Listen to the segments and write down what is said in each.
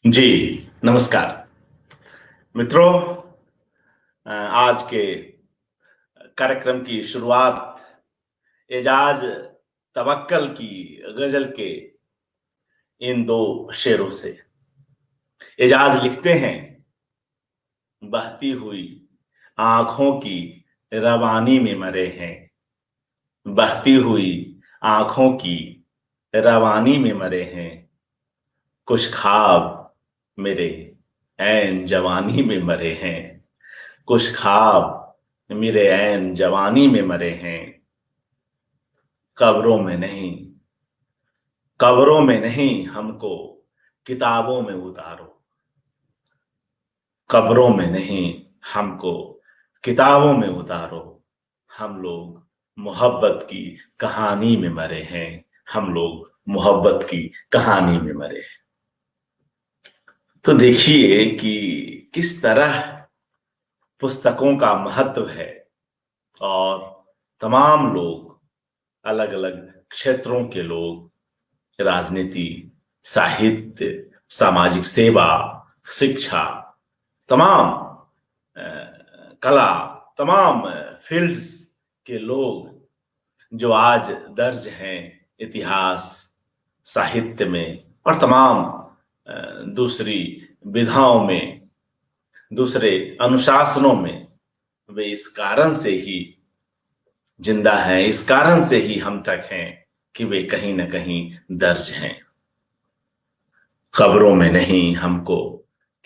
जी, नमस्कार। मित्रों, आज के कार्यक्रम की शुरुआत एजाज तवक्कल की गजल के इन दो शेरों से। एजाज लिखते हैं, बहती हुई आंखों की रवानी में मरे हैं, बहती हुई आंखों की रवानी में मरे हैं, कुछ ख्वाब मेरे ऐन जवानी में मरे हैं, कुछ ख्वाब मेरे ऐन जवानी में मरे हैं। कब्रों में नहीं, कब्रों में नहीं हमको किताबों में उतारो, कब्रों में नहीं हमको किताबों में उतारो। हम लोग मोहब्बत की कहानी में मरे हैं, हम लोग मोहब्बत की कहानी में मरे हैं। तो देखिए कि किस तरह पुस्तकों का महत्व है, और तमाम लोग, अलग अलग क्षेत्रों के लोग, राजनीति, साहित्य, सामाजिक सेवा, शिक्षा, तमाम कला, तमाम फील्ड्स के लोग जो आज दर्ज हैं इतिहास, साहित्य में और तमाम दूसरी विधाओं में, दूसरे अनुशासनों में, वे इस कारण से ही जिंदा हैं, इस कारण से ही हम तक हैं कि वे कहीं ना कहीं दर्ज हैं। खबरों में नहीं हमको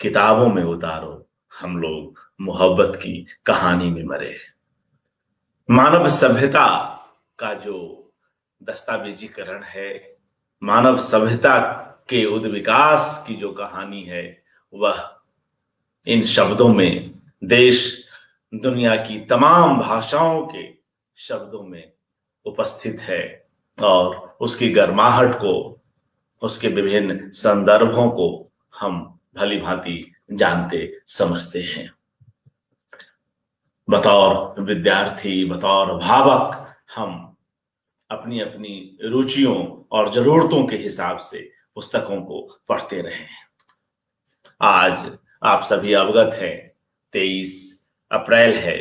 किताबों में उतारो, हम लोग मोहब्बत की कहानी में मरे। मानव सभ्यता का जो दस्तावेजीकरण है, मानव सभ्यता के उद्विकास की जो कहानी है, वह इन शब्दों में, देश दुनिया की तमाम भाषाओं के शब्दों में उपस्थित है, और उसकी गर्माहट को, उसके विभिन्न संदर्भों को हम भली भांति जानते समझते हैं। बतौर विद्यार्थी, बतौर भावक, हम अपनी अपनी रुचियों और जरूरतों के हिसाब से पुस्तकों को पढ़ते रहे हैं। आज आप सभी अवगत हैं, 23 अप्रैल है,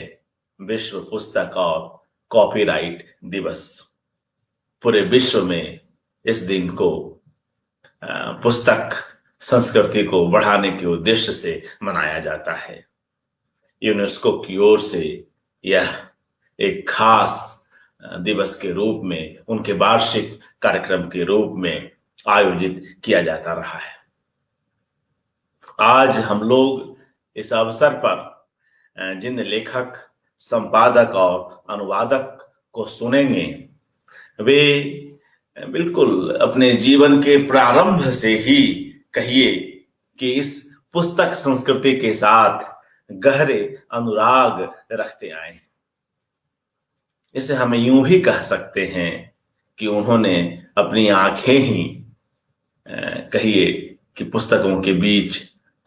विश्व पुस्तक और कॉपीराइट दिवस। पूरे विश्व में इस दिन को पुस्तक संस्कृति को बढ़ाने के उद्देश्य से मनाया जाता है। यूनेस्को की ओर से यह एक खास दिवस के रूप में, उनके वार्षिक कार्यक्रम के रूप में आयोजित किया जाता रहा है। आज हम लोग इस अवसर पर जिन लेखक, संपादक और अनुवादक को सुनेंगे, वे बिल्कुल अपने जीवन के प्रारंभ से ही कहिए कि इस पुस्तक संस्कृति के साथ गहरे अनुराग रखते आए हैं। इसे हम यूं भी कह सकते हैं कि उन्होंने अपनी आंखें ही कहिए कि पुस्तकों के बीच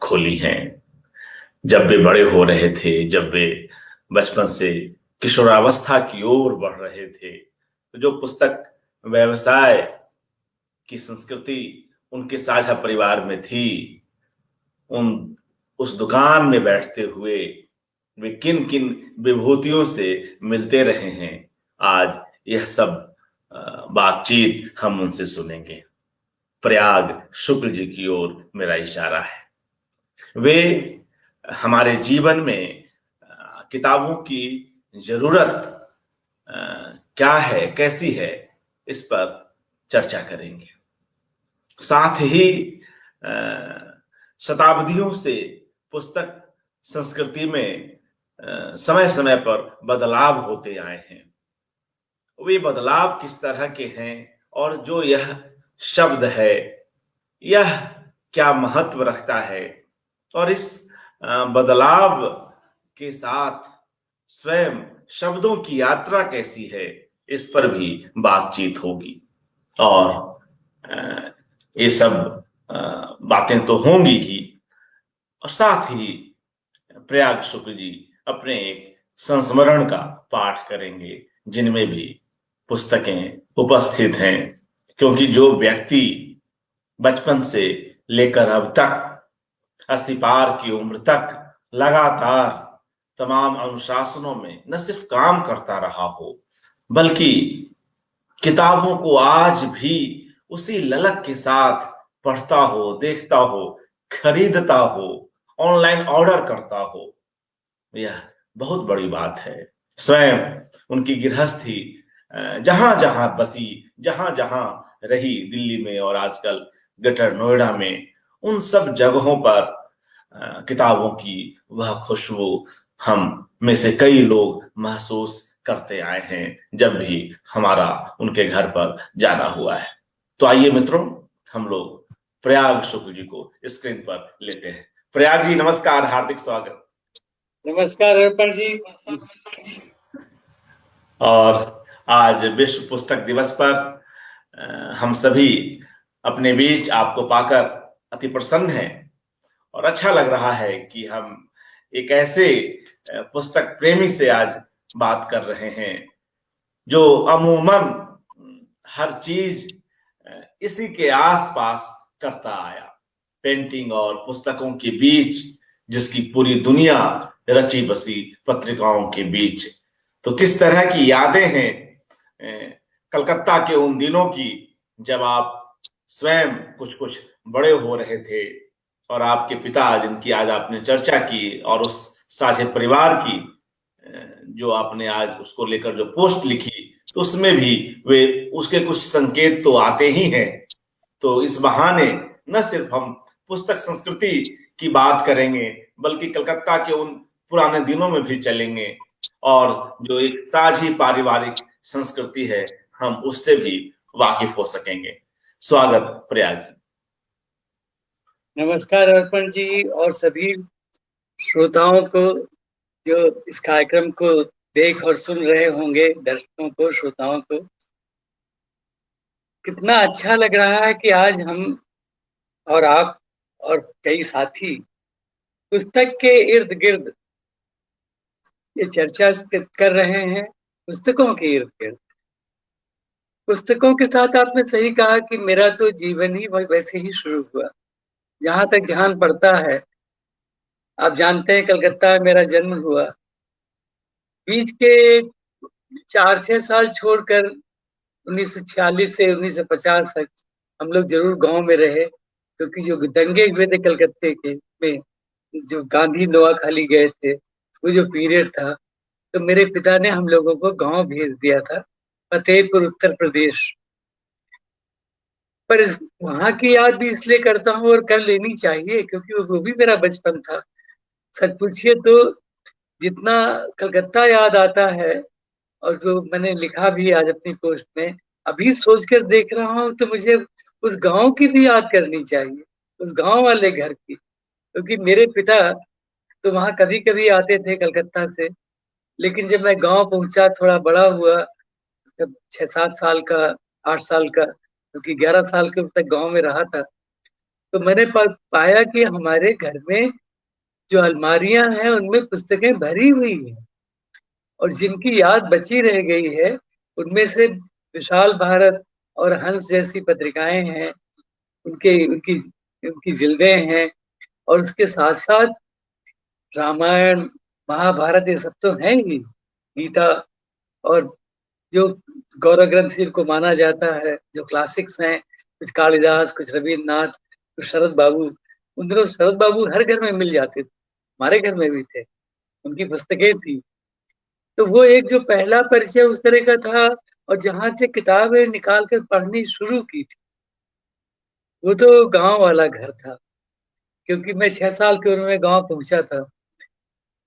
खोली हैं। जब वे बड़े हो रहे थे, जब वे बचपन से किशोरावस्था की ओर बढ़ रहे थे, तो जो पुस्तक व्यवसाय की संस्कृति उनके साझा परिवार में थी, उस दुकान में बैठते हुए वे किन किन विभूतियों से मिलते रहे हैं, आज यह सब बातचीत हम उनसे सुनेंगे। प्रयाग शुक्ल जी की ओर मेरा इशारा है। वे हमारे जीवन में किताबों की जरूरत क्या है, कैसी है, इस पर चर्चा करेंगे। साथ ही शताब्दियों से पुस्तक संस्कृति में समय समय पर बदलाव होते आए हैं। वे बदलाव किस तरह के हैं, और जो यह शब्द है, यह क्या महत्व रखता है, और इस बदलाव के साथ स्वयं शब्दों की यात्रा कैसी है, इस पर भी बातचीत होगी। और ये सब बातें तो होंगी ही, और साथ ही प्रयाग शुक्ल जी अपने एक संस्मरण का पाठ करेंगे, जिनमें भी पुस्तकें उपस्थित हैं। क्योंकि जो व्यक्ति बचपन से लेकर अब तक 80 पार की उम्र तक लगातार तमाम अनुशासनों में न सिर्फ काम करता रहा हो, बल्कि किताबों को आज भी उसी ललक के साथ पढ़ता हो, देखता हो, खरीदता हो, ऑनलाइन ऑर्डर करता हो, यह बहुत बड़ी बात है। स्वयं उनकी गृहस्थी जहां जहां बसी, जहां जहां रही, दिल्ली में और आजकल ग्रेटर नोएडा में, उन सब जगहों पर किताबों की वह खुशबू हम में से कई लोग महसूस करते आए हैं जब भी हमारा उनके घर पर जाना हुआ है। तो आइए मित्रों, हम लोग प्रयाग शुक्ल जी को स्क्रीन पर लेते हैं। प्रयाग जी नमस्कार, हार्दिक स्वागत। नमस्कार अर्पण जी। और आज विश्व पुस्तक दिवस पर हम सभी अपने बीच आपको पाकर अति प्रसन्न हैं और अच्छा लग रहा है कि हम एक ऐसे पुस्तक प्रेमी से आज बात कर रहे हैं जो अमूमन हर चीज इसी के आसपास करता आया, पेंटिंग और पुस्तकों के बीच जिसकी पूरी दुनिया रची बसी पत्रिकाओं के बीच। तो किस तरह की यादें हैं कलकत्ता के उन दिनों की जब आप स्वयं कुछ कुछ बड़े हो रहे थे और आपके पिता, जिनकी आज आपने चर्चा की, और उस साझे परिवार की जो आपने आज उसको लेकर जो पोस्ट लिखी, तो उसमें भी वे उसके कुछ संकेत तो आते ही हैं। तो इस बहाने न सिर्फ हम पुस्तक संस्कृति की बात करेंगे, बल्कि कलकत्ता के उन पुराने दिनों में भी चलेंगे और जो एक साझी पारिवारिक संस्कृति है, हम उससे भी वाकिफ हो सकेंगे। स्वागत प्रयाग जी। नमस्कार अर्पण जी और सभी श्रोताओं को जो इस कार्यक्रम को देख और सुन रहे होंगे, दर्शकों को, श्रोताओं को। कितना अच्छा लग रहा है कि आज हम और आप और कई साथी पुस्तक के इर्द गिर्द ये चर्चा कर रहे हैं, पुस्तकों के इर्द गिर्द। पुस्तकों के साथ आपने सही कहा कि मेरा तो जीवन ही वैसे ही शुरू हुआ। जहां तक ध्यान पड़ता है, आप जानते हैं कलकत्ता में मेरा जन्म हुआ। बीच के 4-6 साल छोड़कर 1946 से 1950 तक हम लोग जरूर गांव में रहे, क्योंकि जो दंगे हुए थे कलकत्ते के में, जो गांधी नोआखाली गए थे, वो जो पीरियड था, तो मेरे पिता ने हम लोगों को गांव भेज दिया था, फतेहपुर उत्तर प्रदेश। पर वहां की याद भी इसलिए करता हूँ और कर लेनी चाहिए क्योंकि वो भी मेरा बचपन था। सच पूछिए तो जितना कलकत्ता याद आता है, और जो मैंने लिखा भी आज अपनी पोस्ट में, अभी सोचकर देख रहा हूँ तो मुझे उस गांव की भी याद करनी चाहिए, उस गांव वाले घर की, क्योंकि मेरे पिता तो वहां कभी कभी आते थे कलकत्ता से। लेकिन जब मैं गांव पहुंचा, थोड़ा बड़ा हुआ, जब 6-7 साल का, 8 साल का, क्योंकि 11 साल के तक गांव में रहा था, तो मैंने पाया कि हमारे घर में जो अलमारियां हैं उनमें पुस्तकें भरी हुई हैं, और जिनकी याद बची रह गई है उनमें से विशाल भारत और हंस जैसी पत्रिकाएं हैं, उनके उनकी उनकी जिल्दें हैं। और उसके साथ साथ रामायण, महाभारत, ये सब तो है ही, गीता, और जो गौरव ग्रंथ जिनको माना जाता है, जो क्लासिक्स हैं, कुछ कालिदास, कुछ रविन्द्रनाथ, कुछ शरद बाबू। उन दिनों शरद बाबू हर घर में मिल जाते थे, हमारे घर में भी थे, उनकी पुस्तकें थी। तो वो एक जो पहला परिचय उस तरह का था, और जहां से किताबें निकाल कर पढ़नी शुरू की थी, वो तो गांव वाला घर था, क्योंकि मैं 6 साल की उम्र में गांव पहुंचा था।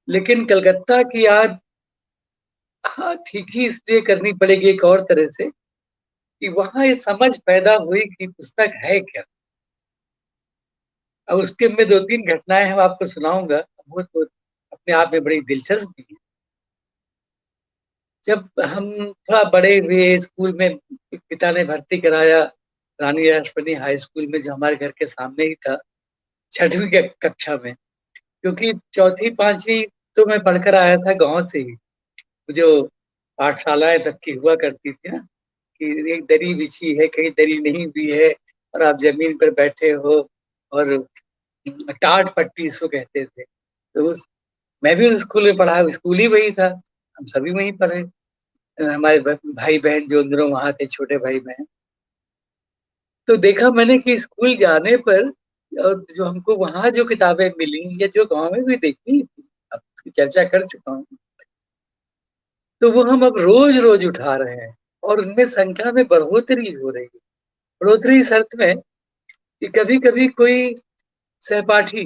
लेकिन कलकत्ता की याद, हाँ, ठीक ही इसलिए करनी पड़ेगी एक और तरह से, कि वहां ये समझ पैदा हुई कि पुस्तक है क्या। अब उसके में 2-3 घटनाएं हम आपको सुनाऊंगा, वो तो अपने आप में बड़ी दिलचस्प भी है। जब हम थोड़ा बड़े हुए, स्कूल में पिता ने भर्ती कराया, रानी राष्ट्रपति हाई स्कूल में, जो हमारे घर के सामने ही था, 6वीं कक्षा में। क्योंकि 4वीं 5वीं तो मैं पढ़कर आया था गांव से ही, जो पाठशालाएं तब की हुआ करती थी ना, कि एक दरी बिछी है, कहीं दरी नहीं भी है, और आप जमीन पर बैठे हो, और टाट पट्टी इसको कहते थे। तो मैं भी उस स्कूल में पढ़ा, स्कूल ही वही था, हम सभी वहीं पढ़े। हमारे भाई बहन जो अंदरों वहां थे, छोटे भाई बहन। तो देखा मैंने कि स्कूल जाने पर और जो हमको वहां जो किताबें मिली या जो गांव में भी देखी, अब उसकी चर्चा कर चुका हूँ, तो वो हम अब रोज रोज उठा रहे हैं और उनमें संख्या में बढ़ोतरी हो रही है। बढ़ोतरी इस अर्थ में कि कभी कभी कोई सहपाठी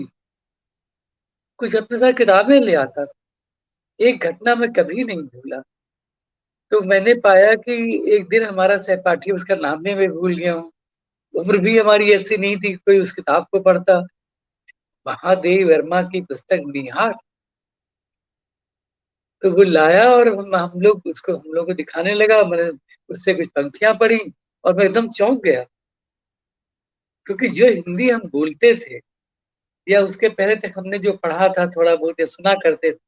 कुछ अपने साथ किताबें ले आता था। एक घटना मैं कभी नहीं भूला। तो मैंने पाया कि एक दिन हमारा सहपाठी, उसका नाम भी मैं भूल गया हूँ, उम्र भी हमारी ऐसी नहीं थी कि कोई उस किताब को पढ़ता, महादेव वर्मा की पुस्तक निहार। तो वो लाया और हम लोग उसको, हम लोग को दिखाने लगा। मैंने उससे कुछ पंक्तियां पढ़ी और मैं एकदम चौंक गया, क्योंकि जो हिंदी हम बोलते थे या उसके पहले तक हमने जो पढ़ा था थोड़ा बहुत या सुना करते थे,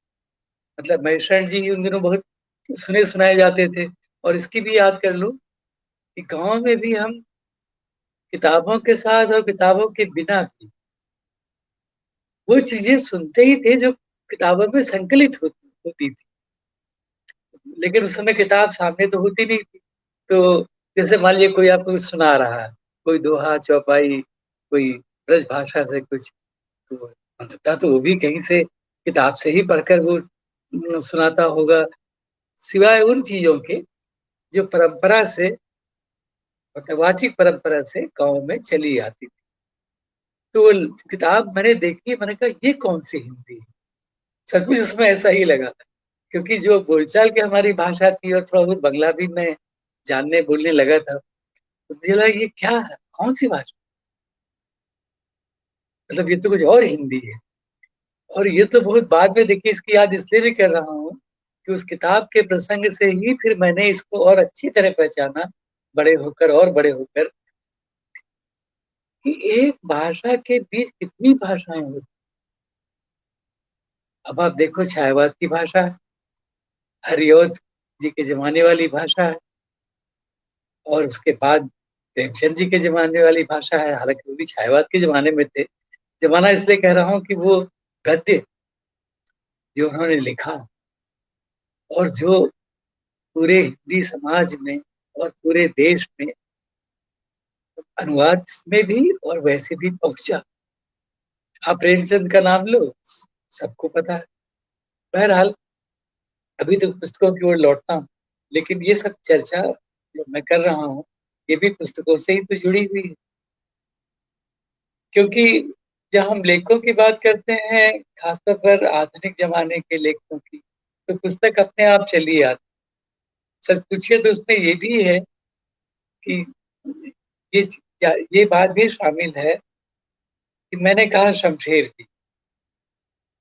मतलब महेश्वरण जी उन दिनों बहुत सुने सुनाए जाते थे। और इसकी भी याद कर लो कि गांव में भी हम किताबों के साथ और किताबों के बिना भी वो चीजें सुनते ही थे जो किताबों में संकलित होती थी। लेकिन उस समय किताब सामने तो होती नहीं थी। तो जैसे मान लीजिए कोई आपको कुछ सुना रहा है, कोई दोहा चौपाई, कोई ब्रज भाषा से कुछ, तो अंततः तो वो भी कहीं से किताब से ही पढ़कर वो सुनाता होगा, सिवाय उन चीजों के जो परंपरा से, मतलब वाचिक परंपरा से गांव में चली आती थी। तो वो किताब मैंने देखी, मैंने कहा ये कौन सी हिंदी है। सब कुछ उसमें ऐसा ही लगा, क्योंकि जो बोलचाल की हमारी भाषा थी और थोड़ा बहुत बंगला भी मैं जानने बोलने लगा था, तो मुझे लगा ये क्या है, कौन सी भाषा, मतलब ये तो कुछ और हिंदी है। और ये तो बहुत बाद में देखिए, इसकी याद इसलिए भी कर रहा हूँ कि उस किताब के प्रसंग से ही फिर मैंने इसको और अच्छी तरह पहचाना, बड़े होकर और बड़े होकर, कि एक भाषा के बीच कितनी भाषाएं होती। अब आप देखो, छायावाद की भाषा है, हरिऔध जी के जमाने वाली भाषा है, और उसके बाद प्रेमचंद जी के जमाने वाली भाषा है। हालांकि वो भी छायावाद के जमाने में थे। जमाना इसलिए कह रहा हूँ कि वो गद्य जो उन्होंने लिखा और जो पूरे हिंदी समाज में और पूरे देश में अनुवाद में भी और वैसे भी पहुंचा। आप प्रेमचंद का नाम लो, सबको पता है। बहरहाल, अभी तो पुस्तकों की ओर लौटता हूँ, लेकिन ये सब चर्चा जो मैं कर रहा हूँ, ये भी पुस्तकों से ही तो जुड़ी हुई है। क्योंकि जब हम लेखकों की बात करते हैं, खासतौर पर आधुनिक जमाने के लेखकों की, तो पुस्तक अपने आप चली आती। सच पूछिए तो उसमें ये भी है कि ये ये बात भी शामिल है कि मैंने कहा शमशेर की,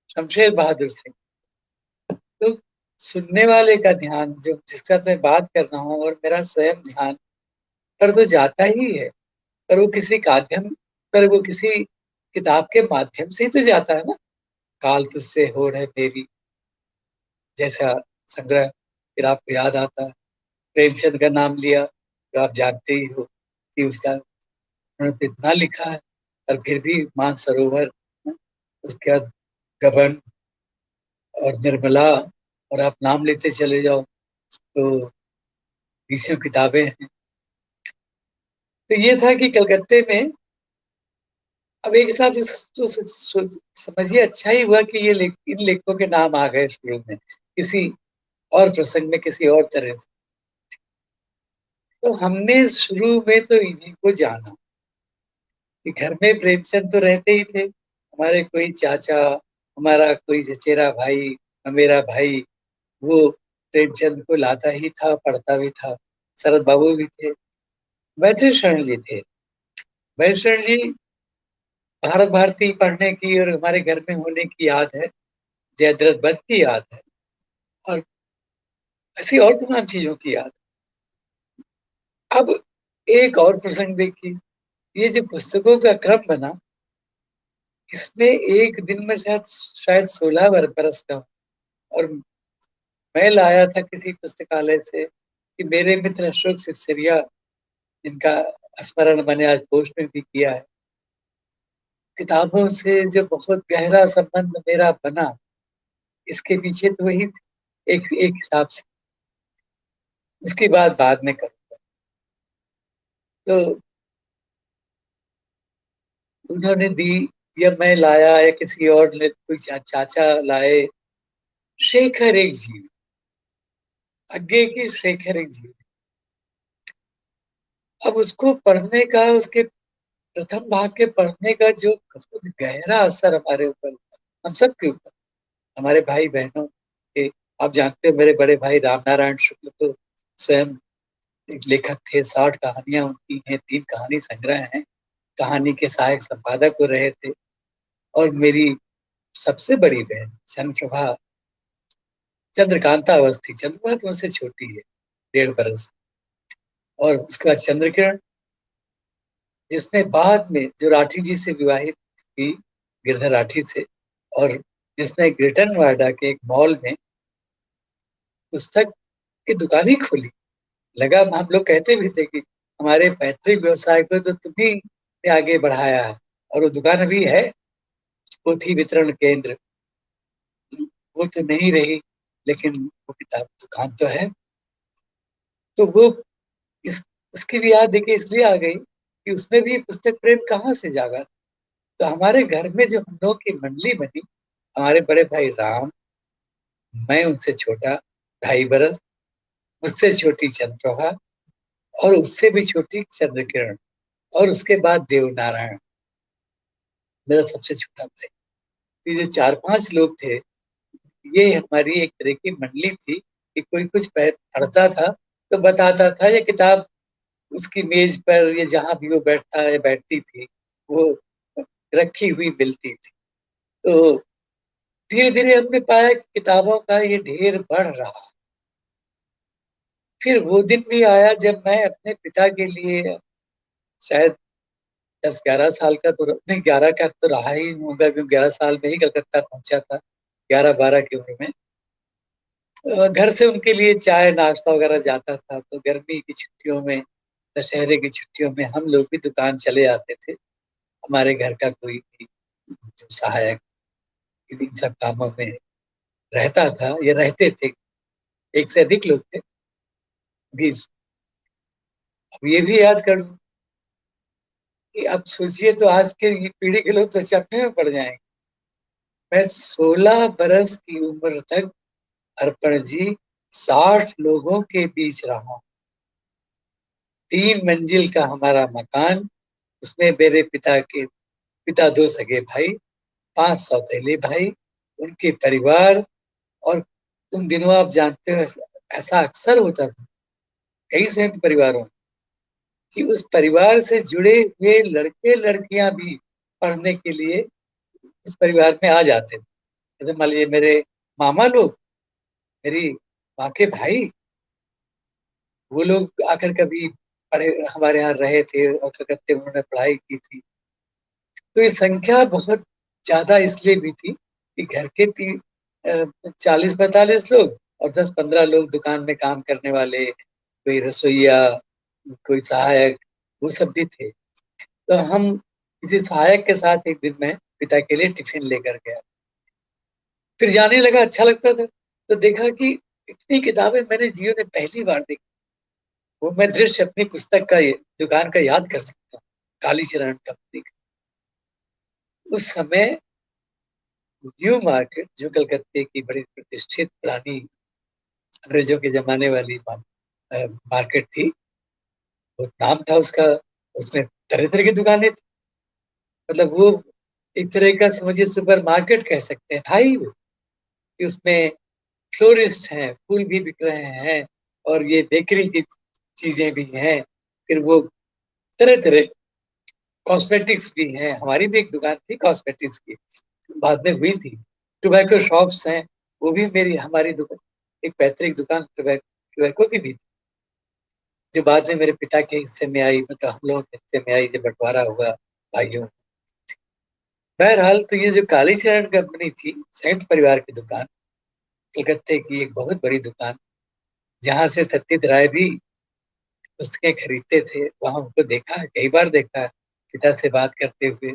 शमशेर बहादुर सिंह, तो सुनने वाले का ध्यान, जो जिसका मैं बात कर रहा हूँ, और मेरा स्वयं ध्यान पर तो जाता ही है, पर वो किसी माध्यम, पर वो किसी किताब के माध्यम से ही तो जाता है ना। काल तुझसे होड़ है मेरी जैसा संग्रह फिर आपको याद आता है। प्रेमचंद का नाम लिया तो आप जानते ही हो कि उसका, उन्होंने तो इतना लिखा है, और फिर भी मानसरोवर, उसके बाद गबन और निर्मला, और आप नाम लेते चले जाओ तो बीसों किताबें हैं। तो ये था कि कलकत्ते में, अब एक हिसाब से तो समझिए अच्छा ही हुआ कि ये इन लेखकों के नाम आ गए शुरू में, किसी और प्रसंग में, किसी और तरह से। तो हमने शुरू में तो इन्हीं को जाना कि घर में प्रेमचंद तो रहते ही थे, हमारे कोई चाचा, हमारा कोई चचेरा भाई, मेरा भाई, वो प्रेमचंद को लाता ही था, पढ़ता भी था। शरद बाबू भी थे, मैत्री शरण जी थे। मैत्री शरण जी भारत भारती पढ़ने की और हमारे घर में होने की याद है, जयद्रथ वध की याद है, और ऐसी और तमाम चीजों की याद। अब एक और प्रसंग देखिए, ये जो पुस्तकों का क्रम बना, इसमें एक दिन में शायद शायद 16 बरस का, और मैं लाया था किसी पुस्तकालय से कि मेरे मित्र अशोक सिकसरिया, जिनका स्मरण मैंने आज पोस्ट में भी किया है, किताबों से जो बहुत गहरा संबंध मेरा बना, इसके पीछे तो वही एक एक हिसाब से। उसकी बात बाद में करूँ। तो उन्होंने दी, या मैं लाया, या किसी और ने, कोई चाचा लाए। शेखर एक जीव, आगे की शेखर एक जीव। अब उसको पढ़ने का, उसके प्रथम भाग के पढ़ने का जो बहुत गहरा असर हमारे ऊपर हुआ, हम सब के ऊपर, हमारे भाई बहनों के। आप जानते हो मेरे बड़े भाई राम नारायण शुक्ल तो स्वयं एक लेखक थे। 60 कहानियां उनकी हैं, 3 कहानी संग्रह हैं। कहानी के सहायक संपादक वो रहे थे। और मेरी सबसे बड़ी बहन चंद्रप्रभा, चंद्रकांता अवस्थी, चंद्रप्रभा तो मुझसे छोटी है 1.5 बरस। और उसके बाद चंद्रकिरण, जिसने बाद में, जो राठी जी से विवाहित थी, गिरधर राठी से, और जिसने ग्रेटर नोएडा के एक मॉल में पुस्तक की दुकान ही खोली। लगा, हम लोग कहते भी थे कि हमारे पैतृक व्यवसाय को तो तुम्ही ने आगे बढ़ाया है। और वो दुकान अभी है, पोथी वितरण केंद्र। वो तो नहीं रही, लेकिन वो किताब दुकान तो है। तो वो इस उसकी भी याद देखिए इसलिए आ गई कि उसमें भी पुस्तक प्रेम कहाँ से जागा। तो हमारे घर में जो हम लोग की मंडली बनी, हमारे बड़े भाई राम, मैं उनसे छोटा 2.5 बरस, मुझसे छोटी चंद्रप्रभा, और उससे भी छोटी चंद्रकिरण, और उसके बाद देव नारायण, मेरा सबसे छोटा भाई। ये जो 4-5 लोग थे, ये हमारी एक तरह की मंडली थी कि कोई कुछ पढ़ता था तो बताता था, ये किताब उसकी मेज पर, या जहां भी वो बैठता या बैठती थी, वो रखी हुई मिलती थी। तो धीरे धीरे हमने पाया कि किताबों का ये ढेर बढ़ रहा। फिर वो दिन भी आया जब मैं अपने पिता के लिए, शायद 10-11 साल का तो नहीं, 11 का तो रहा ही होगा, क्योंकि 11 साल में ही कलकत्ता पहुंचा था, 11-12 की उम्र में। घर से उनके लिए चाय नाश्ता वगैरह जाता था। तो गर्मी की छुट्टियों में, दशहरे की छुट्टियों में हम लोग भी दुकान चले आते थे। हमारे घर का कोई भी जो सहायक इन सब कामों में रहता था, या रहते थे, एक से अधिक लोग थे भी। अब ये भी याद कर लूं कि अब सोचिए, तो आज के ये पीढ़ी के लोग तो चक्के में पड़ जाएंगे। मैं 16 बरस की उम्र तक, अर्पण जी, 60 लोगों के बीच रहा। 3 मंजिल का हमारा मकान, उसमें मेरे पिता 2 सगे भाई, 5 सौतेले भाई, उनके परिवार। और उन दिनों आप जानते हो, ऐसा अक्सर होता था कई संयुक्त परिवारों में, कि उस परिवार से जुड़े हुए लड़के लड़कियां भी पढ़ने के लिए उस परिवार में आ जाते थे। जैसे मान लीजिए मेरे मामा लोग, मेरी माँ के भाई, वो लोग आकर कभी पढ़े, हमारे यहाँ रहे थे, और कलकत्ते में उन्होंने पढ़ाई की थी। तो ये संख्या बहुत ज्यादा इसलिए भी थी कि घर के 40-45 लोग, और 10-15 लोग दुकान में काम करने वाले, कोई रसोईया, कोई सहायक, वो सब भी थे। तो हम किसी सहायक के साथ एक दिन मैं पिता के लिए टिफिन लेकर गया। फिर जाने लगा, अच्छा लगता था। तो देखा कि इतनी किताबें मैंने जीवन में पहली बार देखी। वो मैं दृश्य अपनी पुस्तक का, दुकान का याद कर सकता हूँ, कालीचरण कंपनी का। उस समय न्यू मार्केट, जो कलकत्ते की बड़ी प्रतिष्ठित पुरानी अंग्रेजों के जमाने वाली मार्केट थी, वो नाम था उसका। उसमें तरह तरह की दुकानें थी। मतलब वो एक तरह का समझिए सुपर मार्केट कह सकते हैं, था ही वो। कि उसमें फ्लोरिस्ट हैं, फूल भी बिक रहे हैं, और ये बेकरी की चीजें भी हैं। फिर वो तरह तरह कॉस्मेटिक्स भी हैं। हमारी भी एक दुकान थी कॉस्मेटिक्स की, बाद में हुई थी। टोबैको शॉप्स हैं, वो भी मेरी हमारी दुकान, एक पैतृक दुकान टोबैको की भी थी, जो बाद में मेरे पिता के हिस्से में आई, मतलब हम लोगों के हिस्से में आई जब बंटवारा हुआ भाइयों। बहरहाल, तो ये जो कालीचरण कंपनी थी, संयुक्त परिवार की दुकान, कलकत्ते की एक बहुत बड़ी दुकान, जहां से सत्यजीत राय भी पुस्तकें खरीदते थे। वहां उनको देखा है, कई बार देखा है, पिता से बात करते हुए।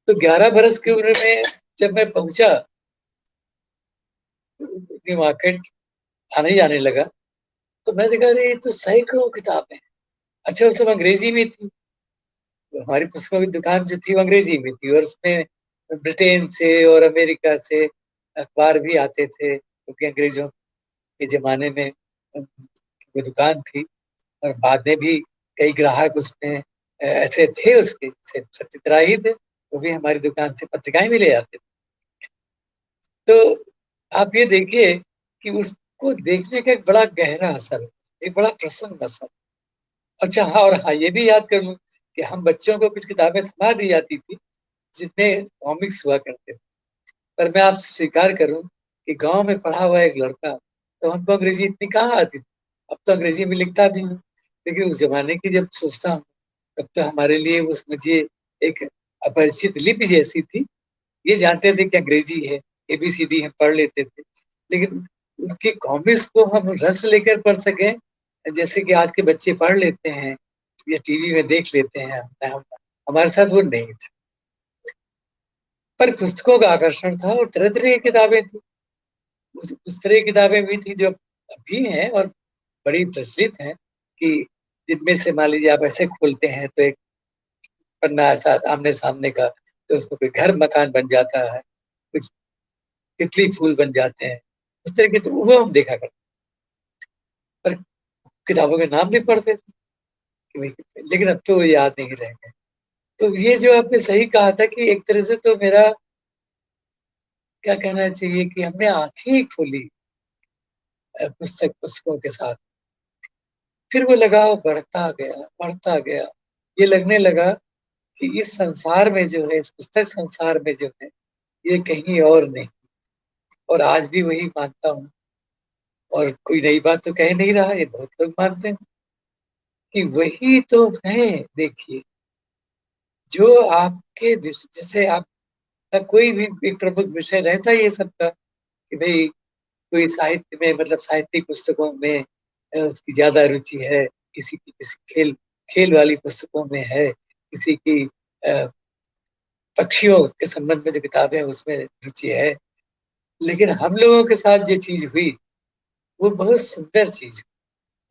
तो 11 बरस की उम्र में जब मैं पहुंचा मार्केट, आने जाने लगा, तो मैं देखा अरे ये तो सैकड़ों किताबें। अच्छा उस समय अंग्रेजी में थी, तो हमारी पुस्तकों की दुकान जो थी वो अंग्रेजी में थी, और उसमें ब्रिटेन से और अमेरिका से अखबार भी आते थे, क्योंकि अंग्रेजों के जमाने में वो दुकान थी। और बाद में भी कई ग्राहक उसमें ऐसे थे, उसके सत्यग्राही थे, वो भी हमारी दुकान से पत्रिकाएं भी ले जाते थे। तो आप ये देखिए कि उसको देखने का एक बड़ा गहरा असर, एक बड़ा प्रसन्न असर। अच्छा हाँ, और हाँ ये भी याद कर लूं कि हम बच्चों को कुछ किताबें थमा दी जाती थी जितने कॉमिक्स हुआ करते थे। पर मैं आपसे स्वीकार करूं कि गांव में पढ़ा हुआ एक लड़का, तो हमको अंग्रेजी इतनी कहाँ आती थी। अब तो अंग्रेजी में लिखता भी हूँ, लेकिन उस जमाने की जब सोचता हूँ, तब तो हमारे लिए वो समझिए एक अपरिचित लिपि जैसी थी। ये जानते थे कि अंग्रेजी है, एबीसीडी हम पढ़ लेते थे, लेकिन उनके कॉमिक्स को हम रस लेकर पढ़ सके जैसे कि आज के बच्चे पढ़ लेते हैं या टीवी में देख लेते हैं, हमारे साथ वो नहीं था। पर पुस्तकों का आकर्षण था, और तरह तरह की किताबें थी। उस तरह की किताबें भी थी जो अभी हैं और बड़ी प्रचलित हैं, कि जिनमें से मान लीजिए आप ऐसे खोलते हैं तो एक पन्ना ऐसा आमने सामने का, तो उसमें कोई घर मकान बन जाता है, कुछ तितली फूल बन जाते हैं, उस तरह के, तो वो हम देखा करते। पर किताबों के नाम भी पढ़ते थे कि भाई, लेकिन अब तो वो याद नहीं रह गए। तो ये जो आपने सही कहा था कि एक तरह से तो मेरा क्या कहना चाहिए कि हमने आंखें ही खोली पुस्तकों के साथ। फिर वो लगाव बढ़ता गया, बढ़ता गया। ये लगने लगा कि इस संसार में जो है, इस पुस्तक संसार में जो है, ये कहीं और नहीं। और आज भी वही मानता हूँ, और कोई नई बात तो कह नहीं रहा, ये बहुत लोग मानते हैं कि वही तो है। देखिए, जो आपके जैसे आपका कोई भी एक प्रमुख विषय रहता है ये सबका, कि भाई कोई साहित्य में, मतलब साहित्यिक पुस्तकों में उसकी ज्यादा रुचि है, किसी की किसी खेल खेल वाली पुस्तकों में है, किसी की अ, पक्षियों के संबंध में जो किताबें हैं उसमें रुचि है। लेकिन हम लोगों के साथ जो चीज हुई वो बहुत सुंदर चीज हुई,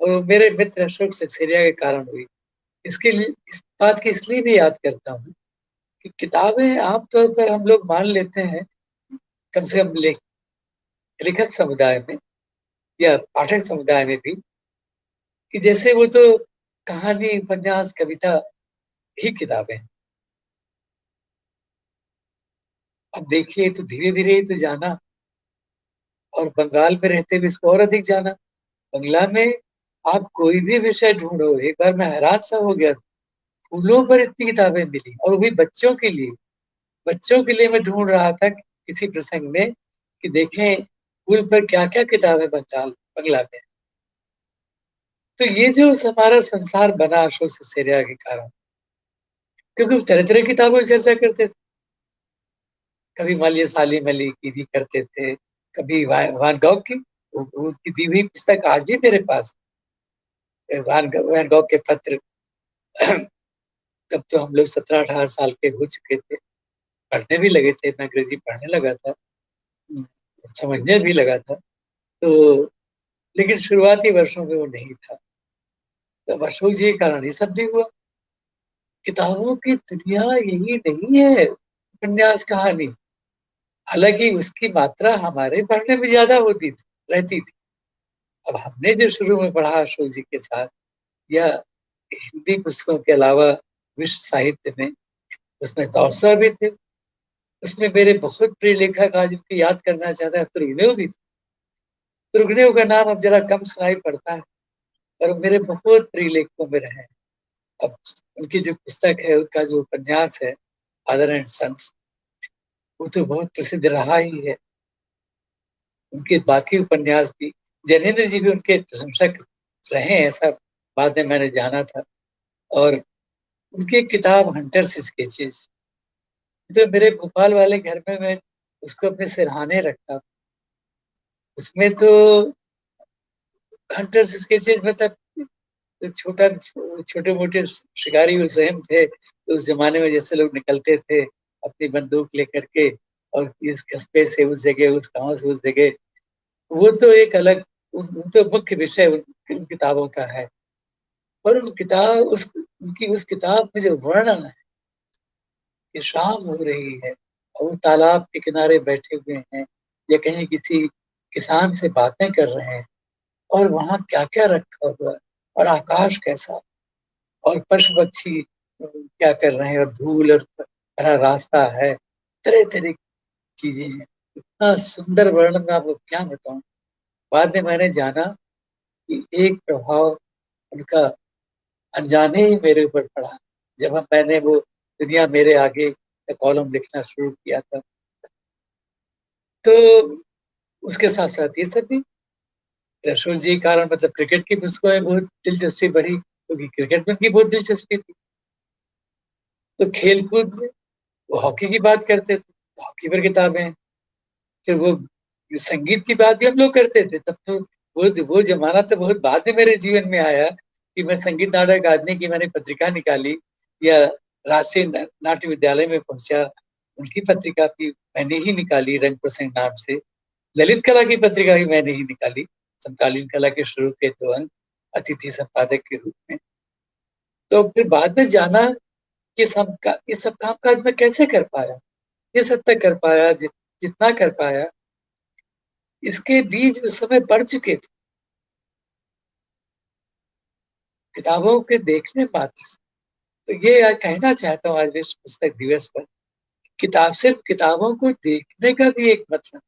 और वो मेरे मित्र अशोक सक्सेरिया के कारण हुई। इसके लिए, इस बात की इसलिए भी याद करता हूँ कि किताबें आमतौर पर हम लोग मान लेते हैं, कम से कम लेखक समुदाय में या पाठक समुदाय में भी, कि जैसे वो तो कहानी, उपन्यास, कविता ही किताबें हैं। अब देखिए, तो धीरे धीरे तो जाना, और बंगाल में रहते हुए इसको और अधिक जाना। बंगला में आप कोई भी विषय ढूंढो, एक बार मैं हैरान सा हो गया, फूलों पर इतनी किताबें मिली, और वो भी बच्चों के लिए। बच्चों के लिए मैं ढूंढ रहा था किसी प्रसंग में कि देखें फूल पर क्या क्या किताबें बंगाल बंगला में। तो ये जो हमारा संसार बना अशोक सिसेरिया के कारण, क्योंकि तरह तरह की किताबों की चर्चा करते थे। कभी मान लिया सालिम अली की भी करते थे, कभी वान गॉग की, उनकी दी हुई पुस्तक आज भी मेरे पास है, वान गॉग के पत्र। तब तो हम लोग 17-18 साल के हो चुके थे, पढ़ने भी लगे थे, मैं अंग्रेजी पढ़ने लगा था, समझने भी लगा था। तो लेकिन शुरुआती वर्षों में वो नहीं था। तो अशोक जी के कारण ये सब भी हुआ। किताबों की दुनिया यही नहीं है, उपन्यास, कहानी। हालांकि उसकी मात्रा हमारे पढ़ने में ज्यादा होती थी, रहती थी। अब हमने जो शुरू में पढ़ा अशोक जी के साथ, या हिंदी पुस्तकों के अलावा विश्व साहित्य में, उसमें तौसा भी थे। उसमें मेरे बहुत प्रिय लेखक, आज उनकी याद करना चाहता है, तुर्गनेव भी थे। तुर्गनेव का नाम अब जरा कम सुनाई पड़ता है, पर मेरे बहुत प्रिय लेखकों में रहे हैं। अब उनकी जो पुस्तक है, उनका जो उपन्यास है फादर एंड सन्स, वो तो बहुत प्रसिद्ध रहा ही है। उनके बाकी उपन्यास भी, जैनेन्द्र जी भी उनके प्रशंसक रहे हैं, ऐसा बाद में मैंने जाना था। और उनकी एक किताब हंटर्स स्केचेस, तो मेरे भोपाल वाले घर में मैं उसको अपने सिरहाने रखता। उसमें तो हंटर्स स्केचेस मतलब छोटा, छोटे मोटे शिकारी वो स्वयं थे, तो उस जमाने में जैसे लोग निकलते थे अपनी बंदूक लेकर के, और इस कस्बे से उस जगह, उस गांव से उस जगह, वो तो एक अलग, वो तो मुख्य विषय उन किताबों का है। और उन किताब उस उनकी उस किताब में जो वर्णन है कि शाम हो रही है और वो तालाब के किनारे बैठे हुए हैं, या कहीं किसी किसान से बातें कर रहे हैं, और वहां क्या क्या रखा हुआ है, और आकाश कैसा, और पशु पक्षी क्या कर रहे हैं, और धूल और भरा रास्ता है, तरह तरह की चीजें हैं। इतना सुंदर वर्णन मैं आपको क्या बताऊं। बाद में मैंने जाना कि एक प्रभाव उनका अनजाने ही मेरे ऊपर पड़ा, जब मैंने वो दुनिया मेरे आगे का कॉलम लिखना शुरू किया था। तो उसके साथ साथ ये सब भी, रसूल जी के कारण मतलब क्रिकेट की पुस्तकों में बहुत दिलचस्पी बढ़ी, क्योंकि क्रिकेट में उनकी बहुत दिलचस्पी थी। तो खेल कूद में वो हॉकी की बात करते थे, हॉकी पर किताबें हैं। फिर वो संगीत की बात भी हम लोग करते थे। तब तो वो जमाना तो बहुत बाद में मेरे जीवन में आया कि मैं संगीत नाटक अकादमी की मैंने पत्रिका निकाली, या राष्ट्रीय नाट्य विद्यालय में पहुंचा, उनकी पत्रिका भी मैंने ही निकाली, रंग प्रसंग नाम से। ललित कला की पत्रिका भी मैंने ही निकाली, समकालीन कला के शुरू के 2 अंक अतिथि संपादक के रूप में। तो फिर बाद में जाना कि ये सब काम काज मैं कैसे कर पाया, जिस हद तक कर पाया, जितना कर पाया, इसके बीज उस समय बढ़ चुके थे किताबों के देखने मात्र से। तो ये कहना चाहता हूँ आज विश्व पुस्तक दिवस पर, किताब सिर्फ किताबों को देखने का भी एक मतलब,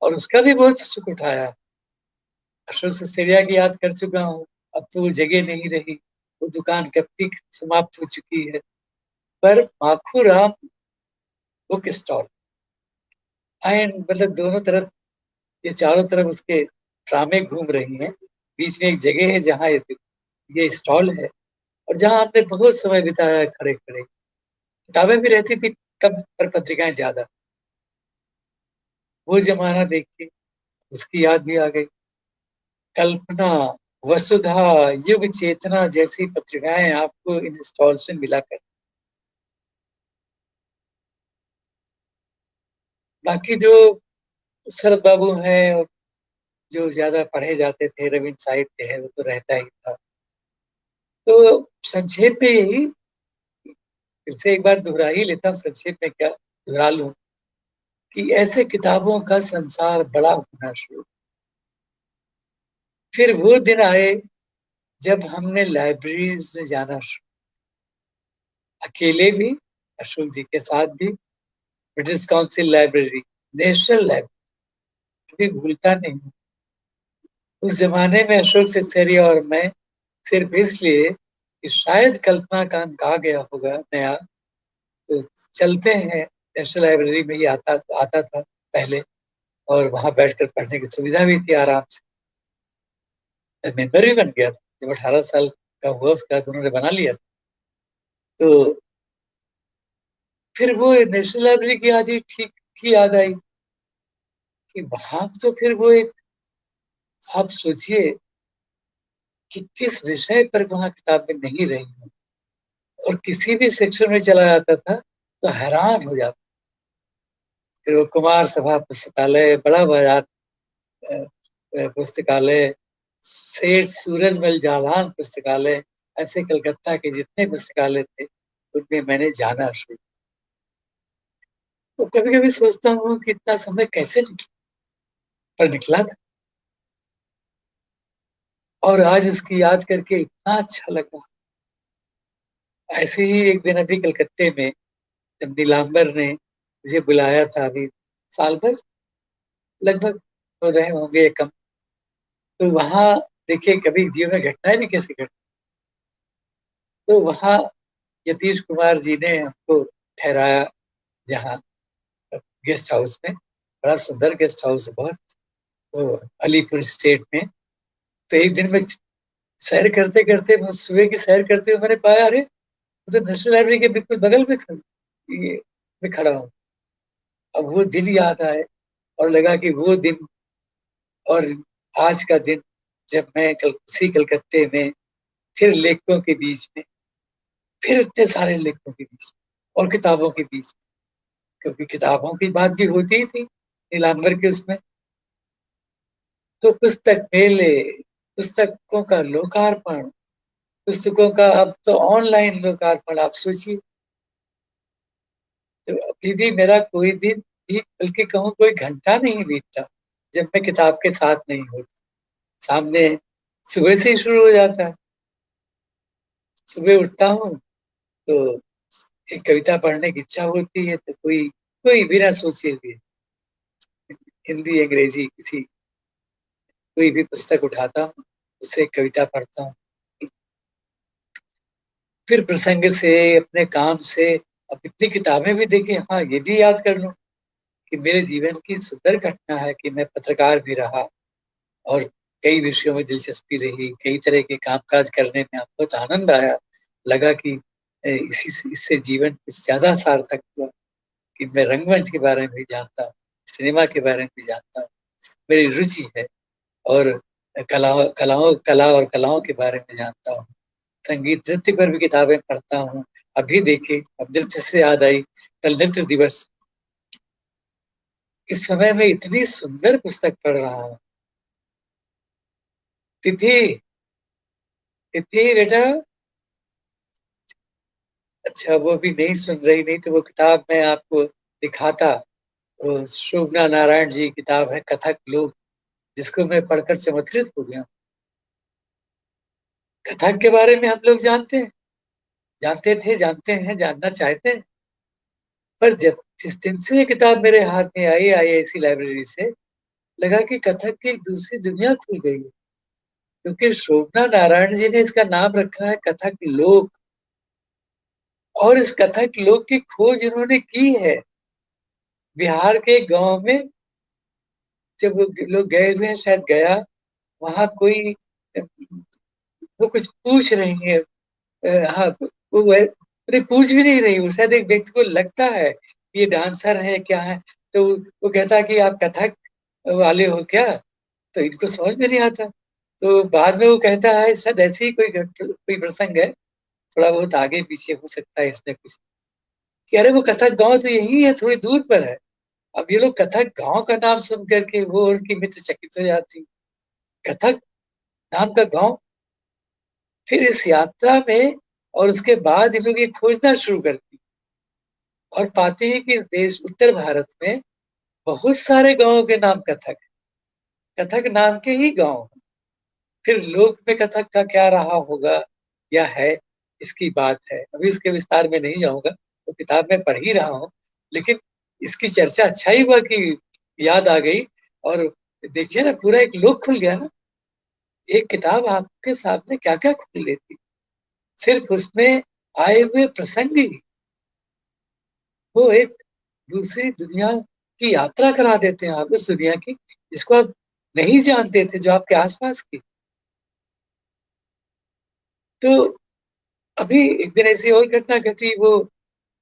और उसका भी बहुत सुख उठाया। अशोक सिसोदिया की याद कर चुका हूँ, अब तो वो जगह नहीं रही, वो दुकान कब की समाप्त हो चुकी है। पर माखूराम बुक स्टॉल एंड मतलब दोनों तरफ, ये चारों तरफ उसके ड्रामे घूम रही हैं। बीच में एक जगह है जहाँ ये स्टॉल है, और जहाँ हमने बहुत समय बिताया है खड़े खड़े। किताबें भी रहती थी कम, पर पत्रिकाएं ज्यादा। वो जमाना देख के उसकी याद भी आ गई। कल्पना, वसुधा, युग चेतना जैसी पत्रिकाएं आपको इन स्टॉल्स में मिला कर। बाकी जो शरद बाबू हैं, और जो ज्यादा पढ़े जाते थे, रविन्द्र साहित्य है, वो तो रहता ही था। तो संक्षेप में यही, फिर से एक बार दोहरा ही लेता हूँ, संक्षेप में क्या दोहरा लूं, कि ऐसे किताबों का संसार बड़ा होना शुरू। फिर वो दिन आए जब हमने लाइब्रेरीज में जाना शुरू, अकेले भी, अशोक जी के साथ भी। British council library, national library, कभी भूलता नहीं। उस जमाने में अशोक सिसोदिया और मैं, सिर्फ इसलिए कि शायद कल्पना का अंक आ गया होगा नया, तो चलते हैं नेशनल लाइब्रेरी में ही आता आता था पहले, और वहां बैठकर पढ़ने की सुविधा भी थी आराम से। मेंबर भी बन गया था जब 18 साल का हुआ, उसका उन्होंने बना लिया था। तो फिर वो नेशनल लाइब्रेरी की याद ही ठीक की याद आई कि वहां तो फिर वो एक, आप सोचिए कि किस विषय पर वहां किताबें नहीं रही हैं, और किसी भी सेक्शन में चला जाता था तो हैरान हो जाता। फिर वो कुमार सभा पुस्तकालय, बड़ा बाजार पुस्तकालय, सेठ सूरजमल जालान पुस्तकालय, ऐसे कलकत्ता के जितने पुस्तकालय थे उनमें मैंने जाना शुरू। तो कभी कभी सोचता हूँ कि इतना समय कैसे निकला, पर निकला था। और आज इसकी याद करके इतना अच्छा लगा। ऐसे ही एक दिन अभी कलकत्ते में, जब नीलांबर ने मुझे बुलाया था, अभी साल भर लगभग हो रहे होंगे या कम। तो वहां देखिए, कभी जीवन में घटनाएं भी कैसी घट। तो वहां यतीश कुमार जी ने हमको ठहराया, जहाँ गेस्ट हाउस में, बड़ा सुंदर गेस्ट हाउस है बहुत, वो अलीपुर स्टेट में। तो एक दिन में सैर करते करते, सुबह की सैर करते हुए मैंने पाया, अरे वो तो नेशनल लाइब्रेरी के बिल्कुल बगल में ये मैं खड़ा हूँ। अब वो दिन याद आए, और लगा कि वो दिन और आज का दिन, जब मैं उसी कलकत्ते में, फिर लेखकों के बीच में, फिर इतने सारे लेखकों के बीच में और किताबों के बीच में, क्योंकि किताबों की बात भी होती ही थी नीलांबर के उसमें। तो पुस्तक मेले, पुस्तकों का लोकार्पण, पुस्तकों का अब तो ऑनलाइन लोकार्पण, आप सोचिए। तो अभी भी मेरा कोई दिन भी, बल्कि कहूँ कोई घंटा नहीं बीतता जब मैं किताब के साथ नहीं होता। सामने सुबह से ही शुरू हो जाता है। सुबह उठता हूँ तो एक कविता पढ़ने की इच्छा होती है, तो कोई कोई बिना सोचे हुए हिंदी अंग्रेजी किसी कोई भी पुस्तक उठाता हूँ, उससे एक कविता पढ़ता हूँ। फिर प्रसंग से, अपने काम से, अब इतनी किताबें भी देखी, हाँ ये भी याद कर लूं कि मेरे जीवन की सुंदर घटना है कि मैं पत्रकार भी रहा और कई विषयों में दिलचस्पी रही, कई तरह के कामकाज करने में बहुत आनंद आया। लगा कि इससे जीवन कुछ ज्यादा सार्थक हुआ कि मैं रंगमंच के बारे में भी जानता हूँ, सिनेमा के बारे में भी जानता हूँ, मेरी रुचि है। और कला और कलाओं के बारे में जानता हूँ। संगीत नृत्य पर भी किताबें पढ़ता हूँ। अभी देखिए, अब नृत्य से याद आई, कल नृत्य दिवस। इस समय मैं इतनी सुंदर पुस्तक पढ़ रहा हूँ। तिथि, तिथि बेटा, अच्छा वो भी नहीं सुन रही, नहीं तो वो किताब मैं आपको दिखाता। वो शोभना नारायण जी की किताब है कथक लोक, जिसको मैं पढ़कर चमत्कृत हो गया। कथक के बारे में हम लोग जानते हैं, जानते थे, जानते हैं, जानना चाहते हैं। पर जब जिस दिन से ये किताब मेरे हाथ में आई आईआईसी लाइब्रेरी से, लगा कि कथक की एक दूसरी दुनिया खुल गई है। क्योंकि शोभना नारायण जी ने इसका नाम रखा है कथक लोक, और इस कथक लोक की खोज इन्होंने की है बिहार के गांव में। जब वो लोग गए हुए हैं शायद गया, वहां कोई, वो कुछ पूछ रही है, हाँ अरे पूछ भी नहीं रही, वो शायद एक व्यक्ति को लगता है ये डांसर है क्या है, तो वो कहता है कि आप कथक वाले हो क्या, तो इनको समझ में नहीं आता। तो बाद में वो कहता है, शायद ऐसे ही कोई प्रसंग है, थोड़ा बहुत आगे पीछे हो सकता है इसमें कुछ, कि अरे वो कथक गांव तो यही है, थोड़ी दूर पर है। अब ये लोग कथक गांव का नाम सुन करके वो और उनकी मित्र चकित हो जाती, कथक नाम का गांव। फिर इस यात्रा में और उसके बाद ये लोग ये खोजना शुरू करती और पाते हैं कि इस देश उत्तर भारत में बहुत सारे गांवों के नाम कथक, कथक नाम के ही गांव। फिर लोक में कथक का क्या रहा होगा या है, इसकी बात है, अभी इसके विस्तार में नहीं जाऊंगा, तो किताब में पढ़ ही रहा हूँ। लेकिन इसकी चर्चा अच्छा ही हुआ कि याद आ गई। और देखिए ना, पूरा एक लोक खुल गया ना। एक किताब आपके सामने क्या क्या खोल देती, सिर्फ उसमें आए हुए प्रसंग ही वो एक दूसरी दुनिया की यात्रा करा देते हैं, आप उस दुनिया की जिसको आप नहीं जानते थे, जो आपके आसपास की। तो अभी एक दिन ऐसी और घटना घटी, वो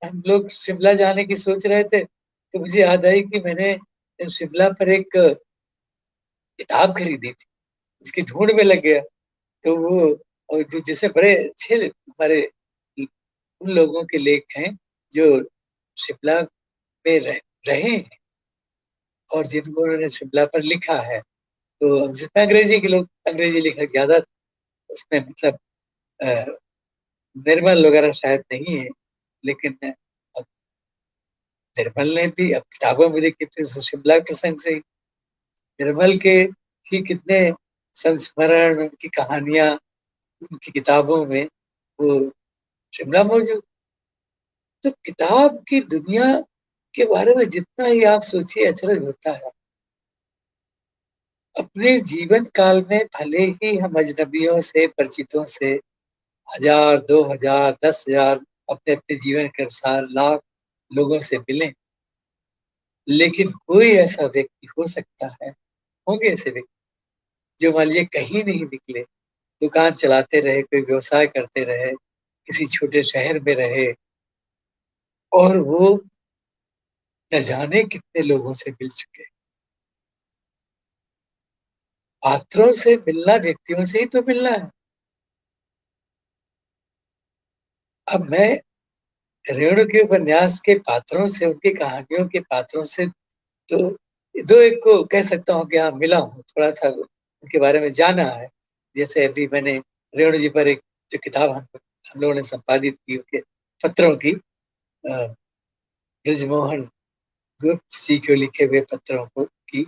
हम लोग शिमला जाने की सोच रहे थे, तो मुझे याद आई कि मैंने शिमला पर एक किताब खरीदी थी, उसकी ढूंढ में लग गया। तो वो, और जो जैसे बड़े अच्छे हमारे उन लोगों के लेख हैं जो शिमला में रहे हैं और जिनको उन्होंने शिमला पर लिखा है। तो जितना अंग्रेजी के लोग, अंग्रेजी लेखक ज्यादा उसमें मतलब अ, निर्मल वगैरह शायद नहीं है, लेकिन अब निर्मल ने भी अब किताबों में देखिए, फिर शिमला के प्रसंग से ही निर्मल के ही कितने संस्मरण, उनकी कहानियां, उनकी किताबों में वो शिमला मौजूद। तो किताब की दुनिया के बारे में जितना ही आप सोचिए अचरज होता है। अपने जीवन काल में भले ही हम अजनबियों से, परिचितों से 1000, 2000, 10,000 अपने अपने जीवन के अनुसार लाख लोगों से मिले, लेकिन कोई ऐसा व्यक्ति हो सकता है, होंगे ऐसे व्यक्ति जो मान लीजिए कहीं नहीं निकले, दुकान चलाते रहे, कोई व्यवसाय करते रहे, किसी छोटे शहर में रहे, और वो न जाने कितने लोगों से मिल चुके। पात्रों से मिलना, व्यक्तियों से ही तो मिलना है। अब मैं रेणु के उपन्यास के पात्रों से, उनकी कहानियों के पात्रों से तो दो एक को कह सकता हूँ कि हाँ मिला हूँ, थोड़ा सा उनके बारे में जाना है। जैसे अभी मैंने रेणु जी पर एक जो किताब हम लोगों ने संपादित की, उनके पत्रों की, ब्रजमोहन गुप्त जी को लिखे हुए पत्रों को की,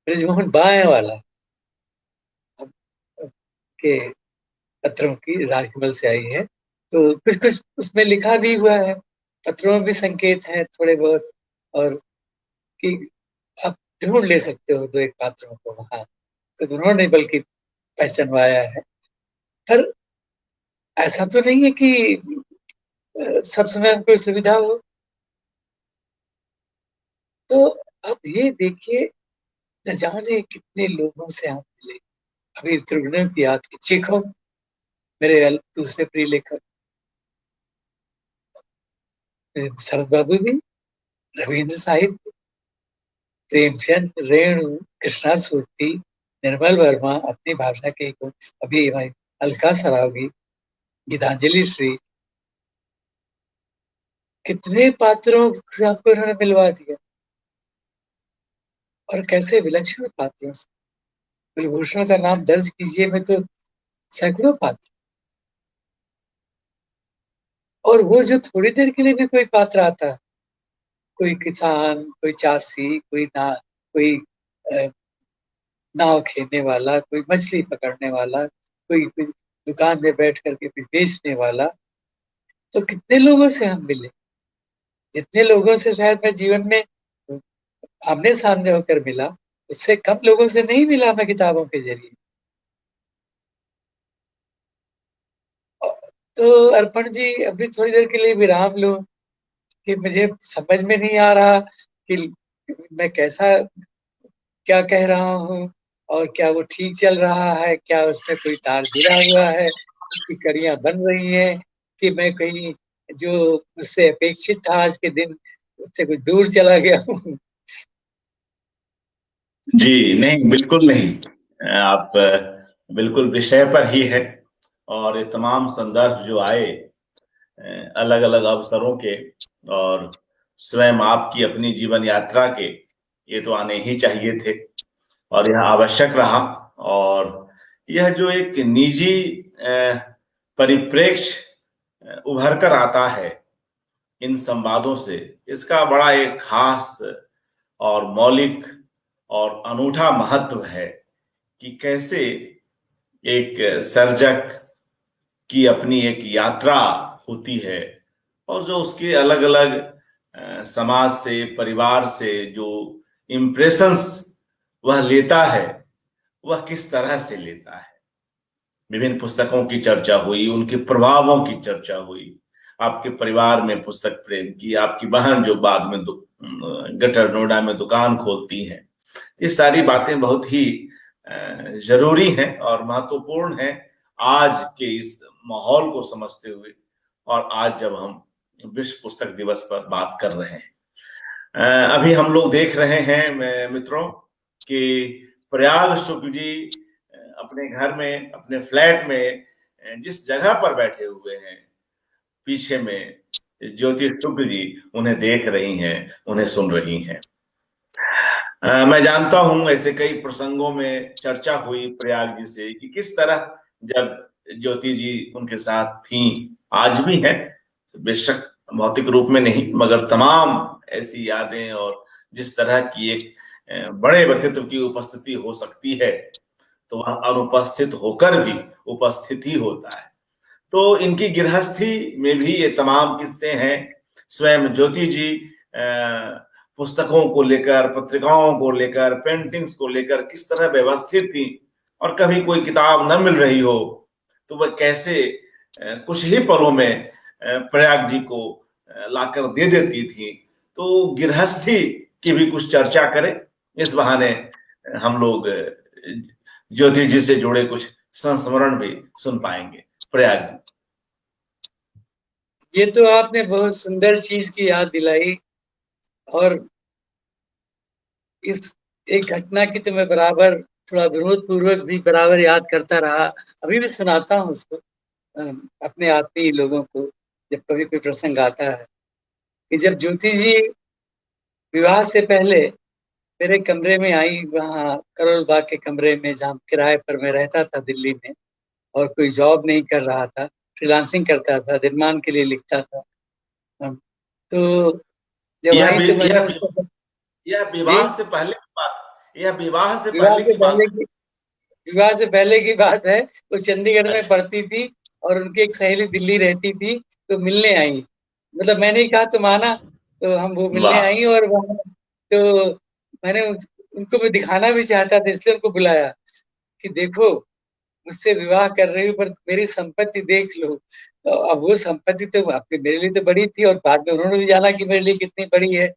ब्रजमोहन बाएं वाला के पत्रों की राजकमल से आई है। तो कुछ कुछ उसमें लिखा भी हुआ है, पत्रों में भी संकेत है थोड़े बहुत, और कि आप ढूंढ ले सकते हो दो एक पात्रों को वहां, तो उन्होंने नहीं बल्कि पहचानवाया है। पर ऐसा तो नहीं है कि सब समय हमको सुविधा हो। तो अब ये देखिए, न जाने कितने लोगों से आप मिले। अभी त्रिगुण की याद की, चेखव मेरे दूसरे प्रिय लेखक, शरद बाबू भी, रविंद्र साहित्य, प्रेमचंद, रेणु, कृष्णा सूर्ति, निर्मल वर्मा अपनी भाषा के को, अभी भाई अलका सरावगी, गीतांजलि श्री, कितने पात्रों से आपको इन्होंने मिलवा दिया, और कैसे विलक्षण पात्रों से। कुलभूषण का नाम दर्ज कीजिए में तो सैकड़ों पात्र, और वो जो थोड़ी देर के लिए भी कोई पात्र आता है, कोई किसान, कोई चासी, कोई नाव खेलने वाला, कोई मछली पकड़ने वाला, कोई दुकान में बैठ करके कुछ बेचने वाला, तो कितने लोगों से हम मिले। जितने लोगों से शायद मैं जीवन में आमने सामने होकर मिला, उससे कम लोगों से नहीं मिला मैं किताबों के जरिए। तो अर्पण जी, अभी थोड़ी देर के लिए विराम लो, कि मुझे समझ में नहीं आ रहा कि मैं कैसा क्या कह रहा हूँ, और क्या वो ठीक चल रहा है, क्या उसमें कोई तार जुड़ा हुआ है, उसकी कड़ियां बन रही हैं, कि मैं कहीं जो मुझसे अपेक्षित था आज के दिन, उससे कुछ दूर चला गया हूँ। जी नहीं, बिल्कुल नहीं। आप बिल्कुल विषय पर ही है। और ये तमाम संदर्भ जो आए अलग अलग अवसरों के, और स्वयं आपकी अपनी जीवन यात्रा के, ये तो आने ही चाहिए थे, और यह आवश्यक रहा। और यह जो एक निजी परिप्रेक्ष्य उभर कर आता है इन संवादों से, इसका बड़ा एक खास और मौलिक और अनूठा महत्व है कि कैसे एक सर्जक की अपनी एक यात्रा होती है, और जो उसके अलग अलग समाज से, परिवार से जो इम्प्रेशंस वह लेता है, वह किस तरह से लेता है। विभिन्न पुस्तकों की चर्चा हुई, उनके प्रभावों की चर्चा हुई, आपके परिवार में पुस्तक प्रेम की, आपकी बहन जो बाद में गटर नोएडा में दुकान खोलती हैं, ये सारी बातें बहुत ही जरूरी हैं और महत्वपूर्ण हैं आज के इस माहौल को समझते हुए, और आज जब हम विश्व पुस्तक दिवस पर बात कर रहे हैं। अभी हम लोग देख रहे हैं मित्रों कि प्रयाग शुक्ल जी अपने घर में, अपने फ्लैट में जिस जगह पर बैठे हुए हैं, पीछे में ज्योति शुक्ल जी उन्हें देख रही हैं, उन्हें सुन रही हैं। मैं जानता हूं ऐसे कई प्रसंगों में चर्चा हुई प्रयाग जी से कि किस तरह जब ज्योति जी उनके साथ थी, आज भी हैं, बेशक भौतिक रूप में नहीं, मगर तमाम ऐसी यादें, और जिस तरह की एक बड़े व्यक्तित्व की उपस्थिति हो सकती है, तो वह अनुपस्थित होकर भी उपस्थित ही होता है। तो इनकी गृहस्थी में भी ये तमाम किस्से हैं। स्वयं ज्योति जी पुस्तकों को लेकर, पत्रिकाओं को लेकर, पेंटिंग्स को लेकर किस तरह व्यवस्थित थी, और कभी कोई किताब न मिल रही हो तो वह कैसे कुछ ही पलों में प्रयाग जी को लाकर दे देती थी। तो गृहस्थी की भी कुछ चर्चा करें, इस बहाने हम लोग ज्योति जी से जुड़े कुछ संस्मरण भी सुन पाएंगे। प्रयाग जी। ये तो आपने बहुत सुंदर चीज की याद दिलाई, और इस एक घटना की तो मैं बराबर थोड़ा विरोध पूर्वक भी बराबर याद करता रहा, अभी भी सुनाता हूँ उसको अपने आत्मीय लोगों को। जब कभी कोई प्रसंग आता है कि जब ज्योति जी विवाह से पहले मेरे कमरे में आई, वहाँ करोल बाग के कमरे में जहाँ किराए पर मैं रहता था दिल्ली में, और कोई जॉब नहीं कर रहा था, फ्रीलांसिंग करता था, दिनमान के लिए लिखता था। तो जब यह आई भी तो मैंने यह भी उनको, यह जी, विवाह से पहले की बात, यह विवाह से विवाह पहले से की बात पहले की विवाह से पहले की बात है। वो चंडीगढ़ है। में पढ़ती थी और उनकी एक सहेली दिल्ली रहती थी, तो मिलने आई। मतलब मैंने ही कहा तुम आना, तो हम वो मिलने वाह। आई, और वहाँ तो मैंने उनको मैं दिखाना भी चाहता था, इसलिए उनको बुलाया कि देखो, मुझसे विवाह कर रही हो पर मेरी संपत्ति देख लो। तो अब वो संपत्ति तो आपके मेरे लिए तो बड़ी थी, और बाद में उन्होंने भी जाना कि मेरे लिए कितनी बड़ी है।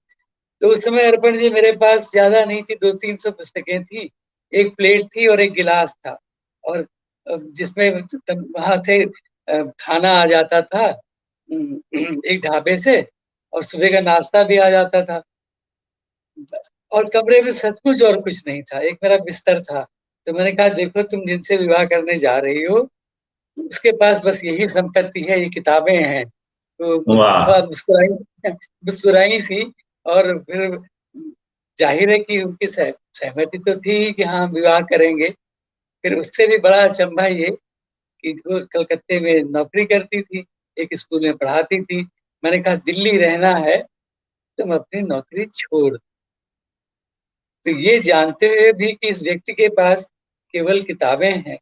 तो उस समय अर्पण जी मेरे पास ज्यादा नहीं थी, 200-300 पुस्तकें थी, एक प्लेट थी और एक गिलास था, और जिसमें वहां से खाना आ जाता था, एक ढाबे से, और सुबह का नाश्ता भी आ जाता था। और कमरे में सचमुच और कुछ नहीं था, एक मेरा बिस्तर था। तो मैंने कहा देखो, तुम जिनसे विवाह करने जा रही हो उसके पास बस यही संपत्ति है, ये किताबें हैं। तो थोड़ा वाह। मुस्कुराई मुस्कुराई थी। और फिर जाहिर है कि उनकी सहमति तो थी कि हाँ, हम विवाह करेंगे। फिर उससे भी बड़ा अचंभा ये कि वो कलकत्ते में नौकरी करती थी, एक स्कूल में पढ़ाती थी। मैंने कहा दिल्ली रहना है, तुम अपनी नौकरी छोड़। तो ये जानते हुए भी कि इस व्यक्ति के पास केवल किताबें हैं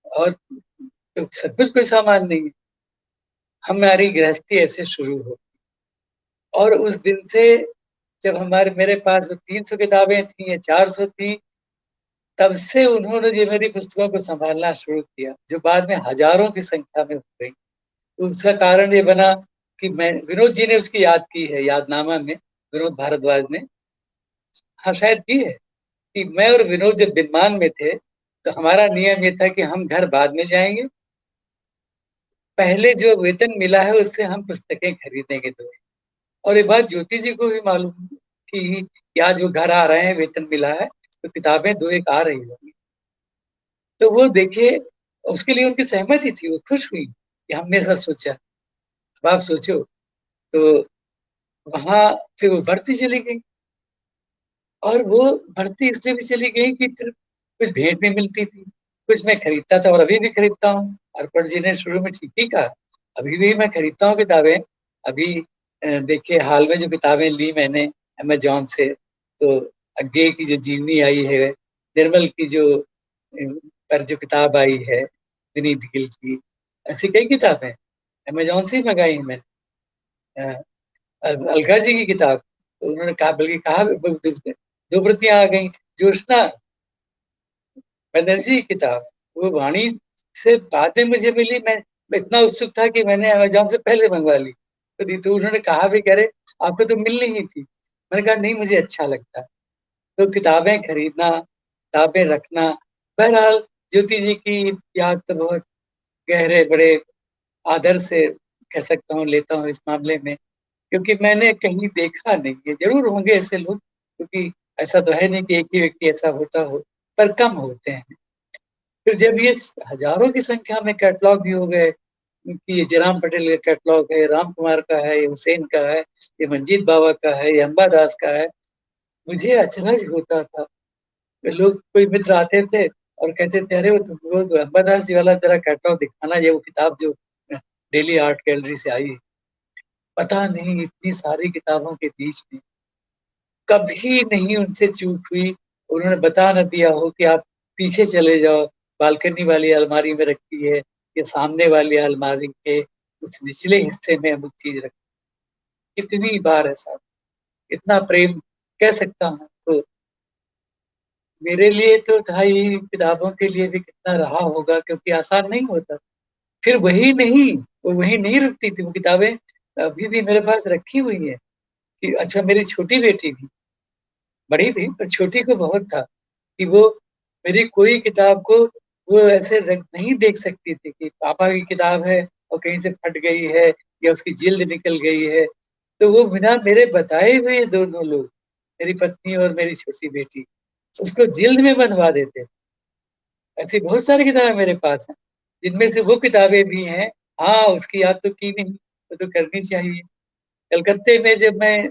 और तो सब कुछ कोई सामान नहीं है, हमारी गृहस्थी ऐसे शुरू हो। और उस दिन से जब हमारे मेरे पास वो 300 किताबें थी या 400 थी, तब से उन्होंने जो मेरी पुस्तकों को संभालना शुरू किया, जो बाद में हजारों की संख्या में हो गई। तो उसका कारण ये बना कि मैं, विनोद जी ने उसकी याद की है यादनामा में, विनोद भारद्वाज ने, हाँ शायद की है, कि मैं और विनोद जब दिनमान में थे तो हमारा नियम ये था कि हम घर बाद में जाएंगे, पहले जो वेतन मिला है उससे हम पुस्तकें खरीदेंगे तो। और ये बात ज्योति जी को भी मालूम थी कि आज वो घर आ रहे हैं, वेतन मिला है, तो किताबें दो एक आ रही होंगी। तो वो देखे, उसके लिए उनकी सहमति थी, वो खुश हुई कि हमने ऐसा सोचा। अब आप सोचो, तो वहां फिर वो बढ़ती चली गई, और वो बढ़ती इसलिए भी चली गई कि फिर कुछ भेंट भी मिलती थी, कुछ मैं खरीदता था और अभी भी खरीदता हूँ। अर्पण जी ने शुरू में ठीक ही कहा, अभी भी मैं खरीदता हूँ किताबें। अभी देखिए, हाल में जो किताबें ली मैंने अमेजोन से, तो अज्ञे की जो जीवनी आई है, निर्मल की जो पर जो किताब आई है, विनीत गिल की, ऐसी कई किताबें अमेजोन से ही मंगाई हैं मैंने। अ, अलका जी की किताब, तो उन्होंने कहा, बल्कि कहा, दो प्रतियां आ गई। जोशना बनर्जी की किताब, वो वाणी से बाद में मुझे मिली। मैं इतना उत्सुक था कि मैंने अमेजोन से पहले मंगवा ली। तो उन्होंने कहा भी, करे आपको तो मिलनी ही थी। मैंने कहा नहीं, मुझे अच्छा लगता है। तो किताबें खरीदना, किताबें रखना, बहरहाल ज्योति जी की याद तो बहुत गहरे, बड़े आदर से कह सकता हूँ, लेता हूँ इस मामले में, क्योंकि मैंने कहीं देखा नहीं है। जरूर होंगे ऐसे लोग, क्योंकि ऐसा तो है नहीं कि एक ही व्यक्ति ऐसा होता हो, पर कम होते हैं। फिर जब ये हजारों की संख्या में कैटलॉग भी हो गए, कि ये जयराम पटेल का कैटलॉग है, राम कुमार का है, ये हुसैन का है, ये मंजीत बाबा का है, ये अंबादास का है, मुझे अचरज होता था। लोग, कोई मित्र आते थे और कहते थे, अरे वो तो अंबादास जी वाला जरा कैटलॉग दिखाना, ये वो किताब जो डेली आर्ट गैलरी से आई। पता नहीं इतनी सारी किताबों के बीच में कभी नहीं उनसे चूक हुई, उन्होंने बता न दिया हो कि आप पीछे चले जाओ, बालकनी वाली अलमारी में रखी है, या सामने वाली अलमारी के उस निचले हिस्से में अमुक चीज रखी। कितनी बार ऐसा, इतना प्रेम कह सकता हूँ। तो मेरे लिए तो था ही, किताबों के लिए भी कितना रहा होगा, क्योंकि आसान नहीं होता। फिर वही नहीं, वो वही नहीं रुकती थी, वो किताबें अभी भी मेरे पास रखी हुई है। कि अच्छा, मेरी छोटी बेटी भी, बड़ी भी पर छोटी को बहुत था कि वो मेरी कोई किताब को वो ऐसे रंग नहीं देख सकती थी कि पापा की किताब है और कहीं से फट गई है या उसकी जिल्द निकल गई है। तो वो बिना मेरे बताए हुए दोनों लोग, मेरी पत्नी और मेरी छोटी बेटी, उसको जिल्द में बंधवा देते। ऐसी बहुत सारी किताबें मेरे पास हैं, जिनमें से वो किताबें भी हैं। हाँ, उसकी याद तो की नहीं, वो तो करनी चाहिए। कलकत्ते में जब मैं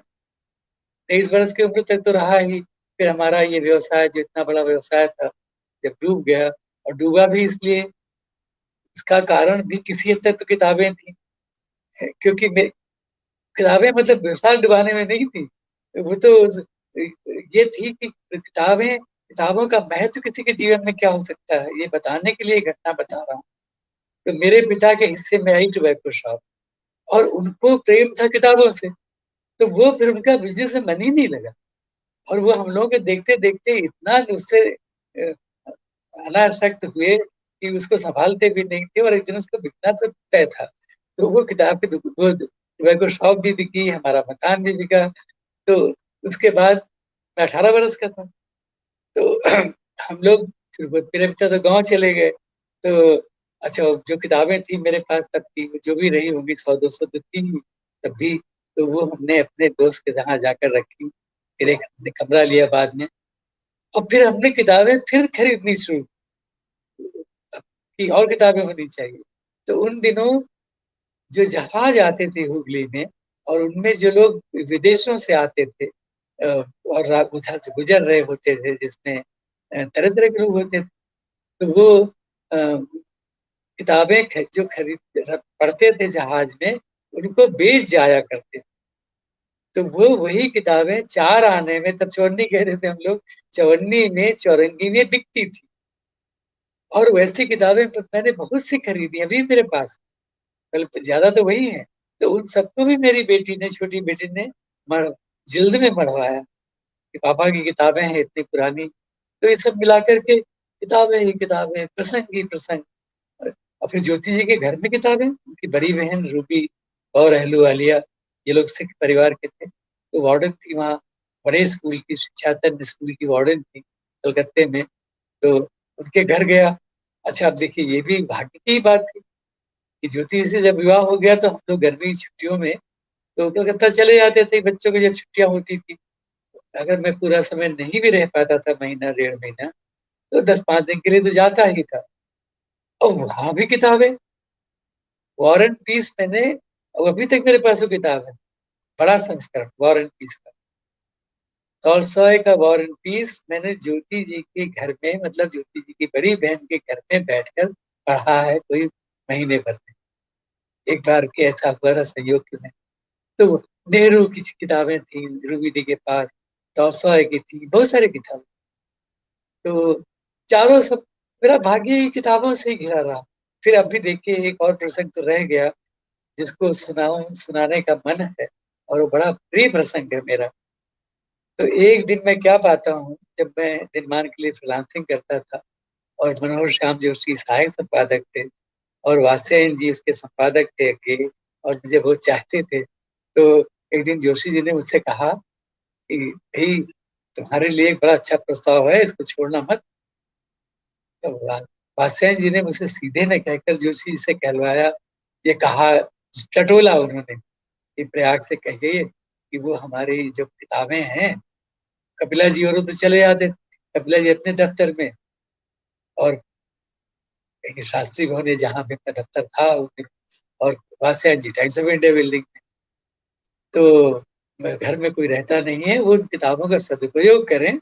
23 वर्ष की उम्र तक तो रहा ही, फिर हमारा ये व्यवसाय जो इतना बड़ा व्यवसाय था जब डूब गया, और डूबा भी इसलिए, इसका कारण भी किसी हद तक तो किताबें थी, क्योंकि किताबें मतलब व्यवसाय डुबाने में नहीं थी, वो तो ये थी कि किताबों का महत्व किसी के जीवन में क्या हो सकता है, ये बताने के लिए घटना बता रहा हूँ। तो मेरे पिता के हिस्से में आई टोबैको शॉप, और उनको प्रेम था किताबों से, तो वो फिर उनका बिजनेस में मन ही नहीं लगा, और वो हम लोगों के देखते देखते इतना उससे अनासक्त हुए कि उसको संभालते भी नहीं थे, और एक दिन उसको बिकना तो तय था। तो वो किताब की वो टोबैको शॉप भी बिकी, हमारा मकान भी बिका। तो उसके बाद मैं 18 वर्ष का था, तो हम लोग फिर मेरे पिता तो गांव चले गए। तो अच्छा, जो किताबें थी मेरे पास तब की, जो भी रही होंगी 100-200 तो थी ही तब भी, तो वो हमने अपने दोस्त के जहाँ जाकर रखी। फिर एक हमने कमरा लिया बाद में, और फिर हमने किताबें फिर खरीदनी शुरू की, और किताबें होनी चाहिए। तो उन दिनों जो जहाज आते थे हुगली में, और उनमें जो लोग विदेशों से आते थे और उधर से गुजर रहे होते थे, जिसमें तरह तरह के लोग होते थे, तो वो किताबें जो खरीद पढ़ते थे जहाज में, उनको बेच जाया करते थे। तो वो वही किताबें 4 आने में, तब चौवन्नी कहते थे हम लोग, चौवन्नी में चौरंगी में बिकती थी। और वैसी किताबें मैंने बहुत सी खरीदी, अभी मेरे पास, बल्कि ज्यादा तो वही है। तो उन सबको भी मेरी बेटी ने, छोटी बेटी ने मढ़ जिल्द में मढ़वाया कि पापा की किताबें हैं इतनी पुरानी। तो ये सब मिलाकर के किताबें ही किताबें, प्रसंग ही प्रसंग। और फिर ज्योति जी के घर में किताबें, उनकी बड़ी बहन रूबी और अहलू आलिया, ये लोग सिख परिवार के थे, तो वार्डन थी वहाँ, बड़े स्कूल की, शिक्षातन स्कूल की वार्डन थी कलकत्ते में। तो उनके घर गया। अच्छा, अब देखिए ये भी भाग्य की बात थी कि ज्योति से जब विवाह हो गया, तो हम लोग गर्मी की छुट्टियों में तो कलकत्ता चले जाते थे, बच्चों की जब छुट्टियां होती थी। अगर मैं पूरा समय नहीं भी रह पाता था, महीना 1.5 महीना, तो 10-5 दिन के लिए तो जाता ही था। और वहां भी किताबें, वॉर एंड पीस मैंने, और अभी तक मेरे पास वो किताब है, बड़ा संस्करण वॉर एंड पीस का, टॉलस्टॉय का वॉर एंड पीस, मैंने ज्योति जी के घर में, मतलब ज्योति जी की बड़ी बहन के घर में बैठकर पढ़ा है, कोई महीने भर में। एक बार के ऐसा हुआ था संयोग कि मैं, तो नेहरू की किताबें थी रूबी दी के पास, टॉलस्टॉय की थी, बहुत सारी किताबें। तो चारों सब, मेरा भाग्य ही किताबों से ही घिरा रहा। फिर अभी देखिए एक और प्रसंग तो रह गया, जिसको सुनाने का मन है, और वो बड़ा प्रिय प्रसंग है मेरा। तो एक दिन मैं क्या पाता हूँ, जब मैं दिनमान के लिए फ्रीलांसिंग करता था, और मनोहर श्याम जोशी सहायक संपादक थे, और वात्स्यायन जी उसके संपादक थे अकेले, और मुझे बहुत चाहते थे। तो एक दिन जोशी जी ने मुझसे कहा कि भाई, तुम्हारे लिए एक बड़ा अच्छा प्रस्ताव है, इसको छोड़ना मत। तो वात्स्यायन जी ने मुझसे सीधे न कहकर जोशी जी से कहलवाया, ये कहा, टटोला उन्होंने कि प्रयाग से कहिए कि वो हमारी जो किताबें हैं, कपिला जी और तो चले जाते, कपिला जी अपने दफ्तर में, और कहीं शास्त्री भवन है जहाँ पे अपना दफ्तर था, और वात्स्यायन जी टाइम्स ऑफ इंडिया बिल्डिंग में। तो घर में कोई रहता नहीं है, वो उन किताबों का सदुपयोग करें,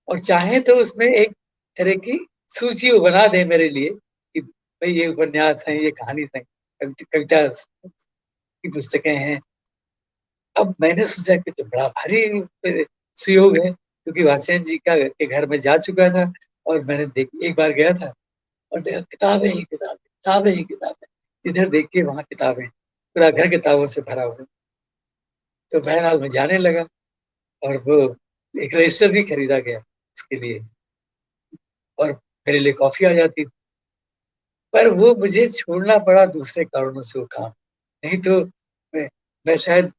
और चाहे तो उसमें एक तरह की सूची वो बना दे मेरे लिए कि भाई ये उपन्यास है, ये कहानी है, कविता की पुस्तकें हैं। अब मैंने सोचा कि तो बड़ा भारी सुयोग है, क्योंकि वात्स्यायन जी का के घर में जा चुका था, और मैंने देख एक बार गया था, और देखा किताबें ही किताबें, किताबें ही किताबें, इधर देखिए वहां किताबें, पूरा घर किताबों से भरा हुआ। तो बहरहाल मैं जाने लगा, और वो एक रजिस्टर भी खरीदा गया इसके लिए, और मेरे लिए कॉफी आ जाती थी। पर वो मुझे छोड़ना पड़ा दूसरे कारणों से वो काम, नहीं तो मैं शायद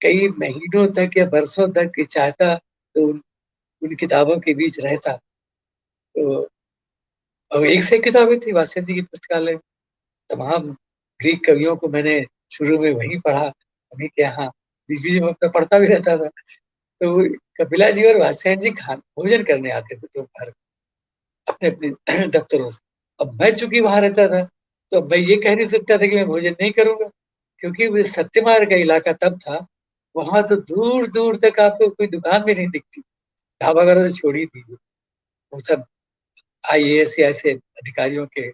कई महीनों तक या बरसों तक ये चाहता, तो उन किताबों के बीच रहता। तो और एक से एक किताबें थी वात्स्यायन जी की पुस्तकालय, तमाम ग्रीक कवियों को मैंने शुरू में वहीं पढ़ा, उन्हीं के यहाँ, बीच बीच में मैं पढ़ता भी रहता था। तो कपिला जी और वात्स्यायन जी खान भोजन करने आते थे दोपहर, अपने अपने दफ्तरों से। अब मैं चूंकि वहां रहता था, तो अब मैं ये कह नहीं सकता था कि मैं भोजन नहीं करूंगा, क्योंकि वो सत्यमार्ग का इलाका तब था, वहां तो दूर दूर तक आपको कोई दुकान भी नहीं दिखती, ढाबा वगैरह तो छोड़ ही दीजिए, वो सब आईएएस या ऐसे अधिकारियों के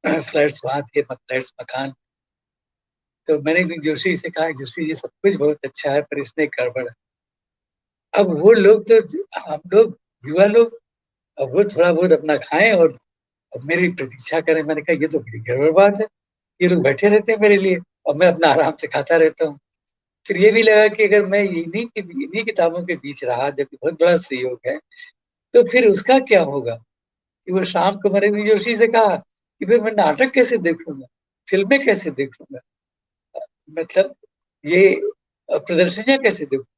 फ्लैट्स वहां थे, फ्लैट्स मकान। तो मैंने एक दिन जोशी से कहा, जोशी जी सब कुछ बहुत अच्छा है पर इसमें एक गड़बड़ है। अब वो लोग तो, हम लोग युवा लोग, अब वो थोड़ा बहुत अपना खाएं और अब मेरी प्रतीक्षा करें। मैंने कहा ये तो बड़ी गड़बड़ बात है, ये लोग बैठे रहते हैं मेरे लिए और मैं अपना आराम से खाता रहता हूँ। फिर ये भी लगा कि अगर मैं इन्हीं किताबों के बीच रहा, जबकि बहुत बड़ा सहयोग है, तो फिर उसका क्या होगा। कि वो शाम को मैंने जोशी से कहा कि फिर मैं नाटक कैसे देखूंगा, फिल्में कैसे देखूंगा, मतलब ये प्रदर्शनियां कैसे देखूंगा,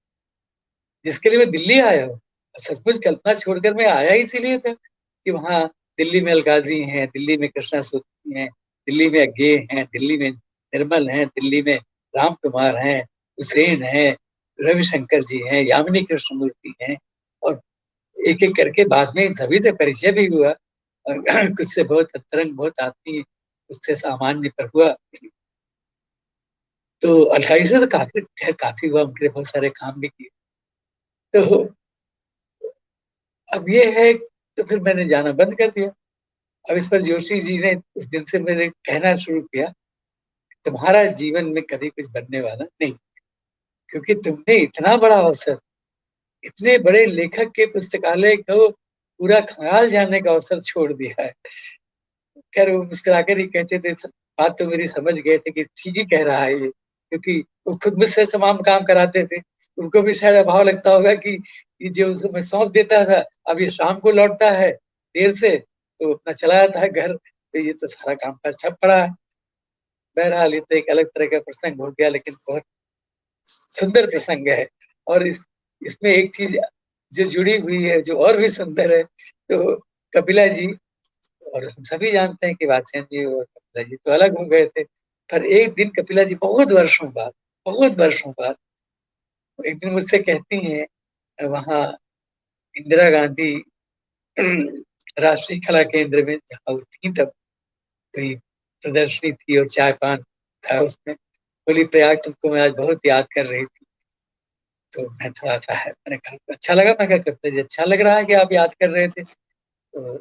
जिसके लिए मैं दिल्ली आया हूँ। सचमुच कल्पना छोड़कर मैं आया ही इसीलिए था कि वहाँ दिल्ली में अलगाजी हैं, दिल्ली में कृष्णा सूत्री हैं, दिल्ली में अज्ञे हैं, दिल्ली में निर्मल हैं, दिल्ली में राम कुमार हैं, हुसैन हैं, रविशंकर जी हैं, यामिनी कृष्णमूर्ति हैं। और एक एक करके बाद में सभी से परिचय भी हुआ और कुछ से बहुत अंतरंग, बहुत आत्मीय, उससे सामान्य पर हुआ। तो अलगाई से तो काफी खैर काफी हुआ, उनके लिए बहुत सारे काम भी किए। तो अब ये है, तो फिर मैंने जाना बंद कर दिया। अब इस पर जोशी जी ने उस दिन से मेरे कहना शुरू किया, तुम्हारा जीवन में कभी कुछ बनने वाला नहीं, क्योंकि तुमने इतना बड़ा अवसर, इतने बड़े लेखक के पुस्तकालय को पूरा खंगाल जाने का अवसर छोड़ दिया है। खैर वो मुस्कुराकर ही कहते थे, बात तो मेरी समझ गए थे कि ठीक ही कह रहा है ये, क्योंकि वो खुद मुझसे तमाम काम कराते थे। उनको भी शायद अभाव लगता होगा कि ये जो उसे मैं सौंप देता था, अब ये शाम को लौटता है देर से, तो अपना चला जाता है घर, तो ये तो सारा काम काज ठप पड़ा है। बहरहाल ये तो एक अलग तरह का प्रसंग हो गया, लेकिन बहुत सुंदर प्रसंग है। और इसमें एक चीज जो जुड़ी हुई है जो और भी सुंदर है, तो कपिला जी, और हम सभी जानते हैं कि वात्स्यन जी और कपिला जी तो अलग हो गए थे, पर एक दिन कपिला जी बहुत वर्षों बाद एक दिन मुझसे कहती हैं, वहाँ इंदिरा गांधी राष्ट्रीय कला केंद्र में जहाँ वो थी तब कोई प्रदर्शनी थी और चाय पान था उसमें, बोली प्रयाग तुमको मैं आज बहुत याद कर रही थी। तो मैं थोड़ा सा है, मैंने कहा अच्छा लगा, मैं क्या करते जी अच्छा लग रहा है कि आप याद कर रहे थे। तो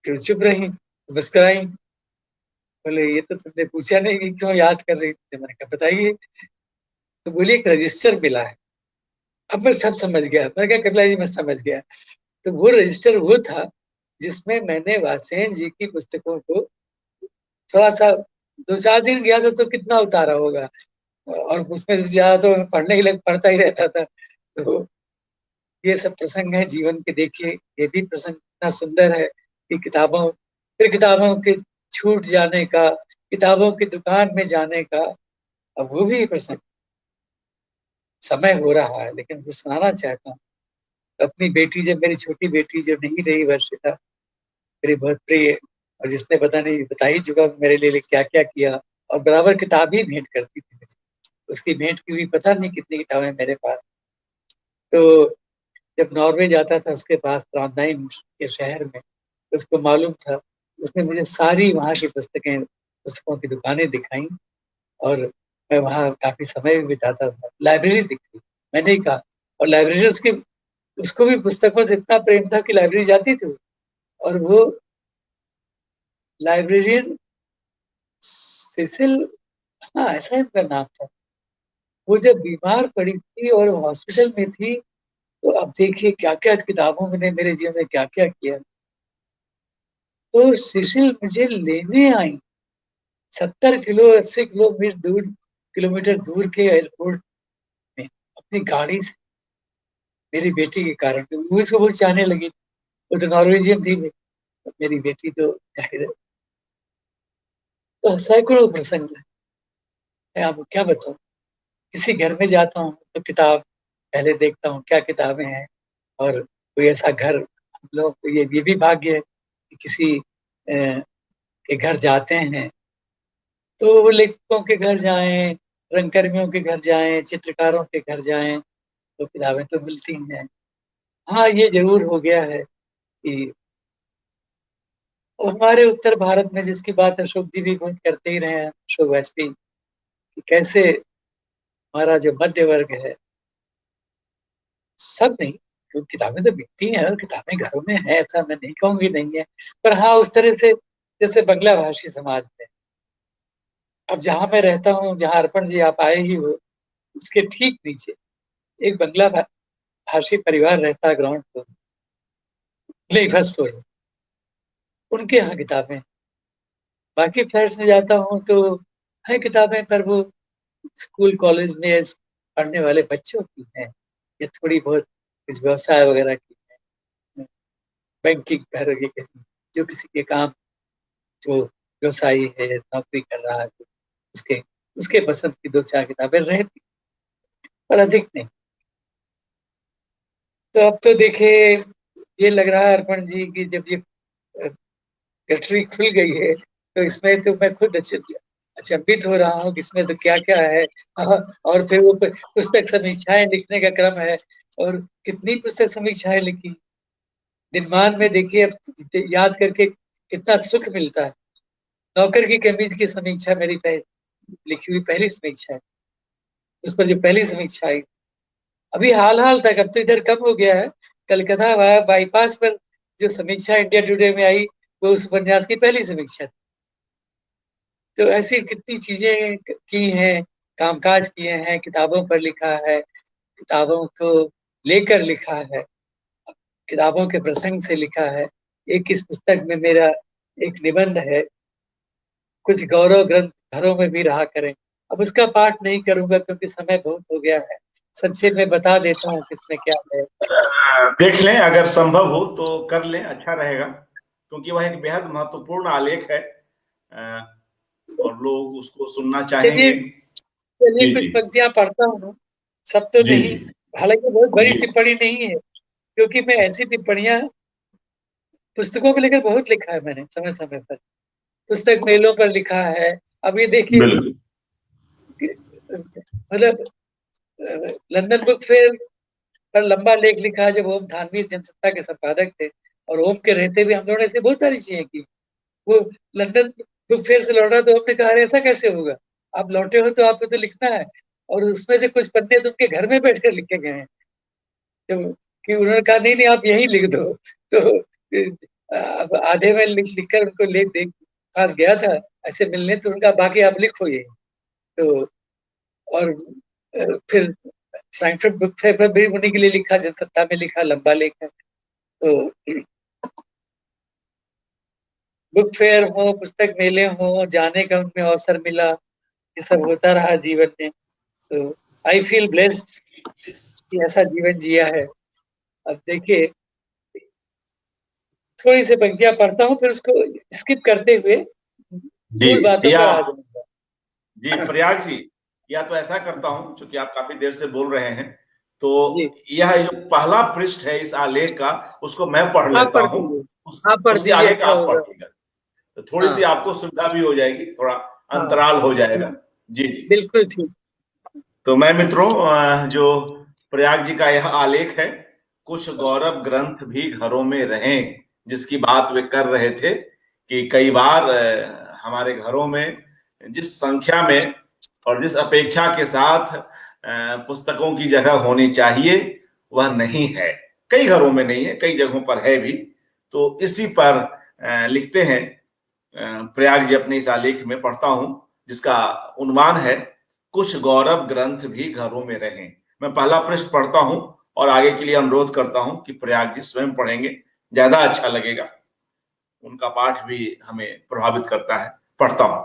फिर चुप रही, मुस्कुराई, बोले ये तो तुमने पूछा नहीं कि क्यों याद कर रही थी। मैंने कहा बताइए। तो बोली एक रजिस्टर मिला है। अब मैं सब समझ गया, मैंने कहा कपिला जी मैं समझ गया। तो वो रजिस्टर वो था जिसमें मैंने वात्स्यन जी की पुस्तकों को थोड़ा सा 2-4 दिन गया था तो कितना उतारा होगा, और उसमें से ज्यादा तो मैं पढ़ने के लिए पढ़ता ही रहता था। तो ये सब प्रसंग है जीवन के, देखिए ये भी प्रसंग इतना सुंदर है कि किताबों के छूट जाने का, किताबों की दुकान में जाने का, अब वो भी प्रसंग। समय हो रहा है लेकिन कुछ सुनाना चाहता हूँ। अपनी बेटी, जब मेरी छोटी बेटी जो नहीं रही, वर्षिता, मेरी बहुत प्रिय, और जिसने पता नहीं बता ही चुका मेरे लिए क्या क्या किया, और बराबर किताब ही भेंट करती थी मुझे। उसकी भेंट की हुई पता नहीं कितनी किताबें मेरे पास। तो जब नॉर्वे जाता था उसके पास ट्रांडाइम के शहर में, तो उसको मालूम था, उसने मुझे सारी वहाँ की पुस्तकों की दुकानें दिखाई, और मैं वहाँ काफी समय भी बिताता था। लाइब्रेरी दिखी, मैंने ही कहा, और लाइब्रेरी उसकी, उसको भी पुस्तकों से इतना प्रेम था कि लाइब्रेरी जाती थी। और वो लाइब्रेरियन सिसिल, हाँ ऐसा ही उसका नाम था। वो जब बीमार पड़ी थी और हॉस्पिटल में थी, तो अब देखिए क्या क्या किताबों ने मेरे जीवन में क्या क्या किया। तो सिसिल मुझे लेने आई 70 किलो 80 किलोमीटर दूर के एयरपोर्ट में अपनी गाड़ी से, मेरी बेटी के कारण। वो इसको बहुत चाहने लगी, वो तो नॉर्वेजियन थी, मेरी बेटी तो जाहिर है। तो सैकड़ों प्रसंग है, मैं आपको क्या बताऊं। किसी घर में जाता हूँ तो किताब पहले देखता हूँ क्या किताबें हैं, और कोई ऐसा घर, हम लोग को ये भी भाग्य है कि किसी के घर जाते हैं तो वो लेखकों के घर जाएं, रंगकर्मियों के घर जाएं, चित्रकारों के घर जाएं, तो किताबें तो मिलती हैं। हाँ ये जरूर हो गया है कि हमारे उत्तर भारत में, जिसकी बात अशोक जी भी बहुत करते ही रहे हैं, अशोक वाजपेयी, कि कैसे हमारा जो मध्य वर्ग है, सब नहीं, क्योंकि किताबें तो बिकती हैं और किताबें घरों में है, ऐसा मैं नहीं कहूंगी नहीं है, पर हाँ उस तरह से जैसे बंगला भाषी समाज में, अब जहाँ मैं रहता हूँ, जहाँ अर्पण जी आप आए ही हो, उसके ठीक नीचे एक भाषी परिवार रहता है, ग्राउंड फ्लोर, नहीं फर्स्ट फ्लोर, उनके यहाँ किताबें। बाकी फ्लैट्स में जाता हूँ तो है किताबें, पर वो स्कूल कॉलेज में पढ़ने वाले बच्चों की हैं, या थोड़ी बहुत कुछ व्यवसाय वगैरह की है, बैंकिंग वगैरह की, जो किसी के काम, जो व्यवसायी है, नौकरी कर रहा है, उसके उसके पसंद की दो चार किताबें रहती, पर अधिक नहीं। तो अब तो देखिए ये लग रहा है अर्पण जी की जब ये गठरी खुल गई है, तो इसमें तो मैं खुद अचंभित हो रहा हूँ कि इसमें तो क्या क्या है। और फिर वो पुस्तक समीक्षाएं लिखने का क्रम है, और कितनी पुस्तक समीक्षाएं लिखी दिनमान में, देखिए अब याद करके कितना सुख मिलता है। नौकर की कमीज की समीक्षा मेरी लिखी हुई पहली समीक्षा है, उस पर जो पहली समीक्षा आई, अभी हाल हाल तक, अब तो इधर कम हो गया है, कलकत्ता बाईपास पर जो समीक्षा इंडिया टुडे में आई, वो उस उपन्यास की पहली समीक्षा थी। तो ऐसी कितनी चीजें की हैं, कामकाज किए हैं, किताबों पर लिखा है, किताबों को लेकर लिखा है, किताबों के प्रसंग से लिखा है। एक इस पुस्तक में मेरा एक निबंध है, कुछ गौरव ग्रंथ घरों में भी रहा करें। अब उसका पाठ नहीं करूंगा क्योंकि समय बहुत हो गया है, संक्षेप में बता देता हूँ किसमें क्या है। देख लें, अगर संभव हो तो कर लें, अच्छा रहेगा, क्योंकि वह एक बेहद महत्वपूर्ण आलेख है, और लोग उसको सुनना चलिए चाहेंगे। चलिए जी कुछ जी। पंक्तियां पढ़ता हूँ, सब तो जी नहीं, जी। हालांकि बहुत बड़ी जी टिप्पणी नहीं है, क्योंकि मैं ऐसी टिप्पणियां पुस्तकों को लेकर बहुत लिखा है मैंने समय समय पर, पुस्तक मेलों पर लिखा है। अब ये देखिए बिल्कुल। मतलब लंदन बुक फेयर पर लंबा लेख लिखा है, जब ओम थानवी जनसत्ता के संपादक थे, और ओम के रहते भी हम लोगों ने ऐसे बहुत सारी चीजें की। वो लंदन बुक फेयर से लौटा तो हमने कहा, अरे ऐसा कैसे होगा, आप लौटे हो तो आपको तो लिखना है। और उसमें से कुछ पन्ने तो उनके घर में बैठकर लिखे गए हैं, तो कि उन्होंने कहा नहीं नहीं आप यही लिख दो। तो अब आधे में लिख कर उनको ले देख पास गया था ऐसे मिलने, तो उनका बाकी आप लिखो ये। तो और फिर फ्रैंकफर्ट बुक फेयर पर भी उन्हीं के लिए लिखा, जनसत्ता में लिखा, लंबा लेख है। तो बुक फेयर हो, पुस्तक मेले हो, जाने का उनमें अवसर मिला, ये सब होता रहा जीवन में। तो आई फील ब्लेस्ड कि ऐसा जीवन जिया है। अब देखिए थोड़ी सी पंक्तियां पढ़ता हूँ, फिर उसको स्किप करते हुए जी। मूल बातों या पर आ जाऊंगा। जी प्रयाग जी, या तो ऐसा करता हूं, क्योंकि आप काफी देर से बोल रहे हैं, तो जी यह जो पहला पृष्ठ है इस आलेख का, उसको मैं पढ़ आप लेता पढ़ हूं। दीजिए, आप पढ़ उसके दीजिए, आगे का अच्छा आप होगा। पढ़िएगा, तो थोड़ी सी हाँ आपको सुविधा भी हो जाएगी, थोड़ा हाँ अंतराल हो जाएगा। जी जी। बिल्कुल ठीक। तो मैं मित्रों, जो प्रयाग जी का यह आलेख है, कुछ गौरव ग्रंथ भी घरों में रहें, जिसकी बात वे कर रहे थे कि कई बार हमारे घरों में जिस संख्या में और जिस अपेक्षा के साथ पुस्तकों की जगह होनी चाहिए, वह नहीं है। कई घरों में नहीं है, कई जगहों पर है भी। तो इसी पर लिखते हैं प्रयाग जी अपने इस आलेख में, पढ़ता हूं, जिसका उन्वान है कुछ गौरव ग्रंथ भी घरों में रहें। मैं पहला पृष्ठ पढ़ता हूं और आगे के लिए अनुरोध करता हूं कि प्रयाग जी स्वयं पढ़ेंगे, ज्यादा अच्छा लगेगा, उनका पाठ भी हमें प्रभावित करता है। पढ़ता हूं।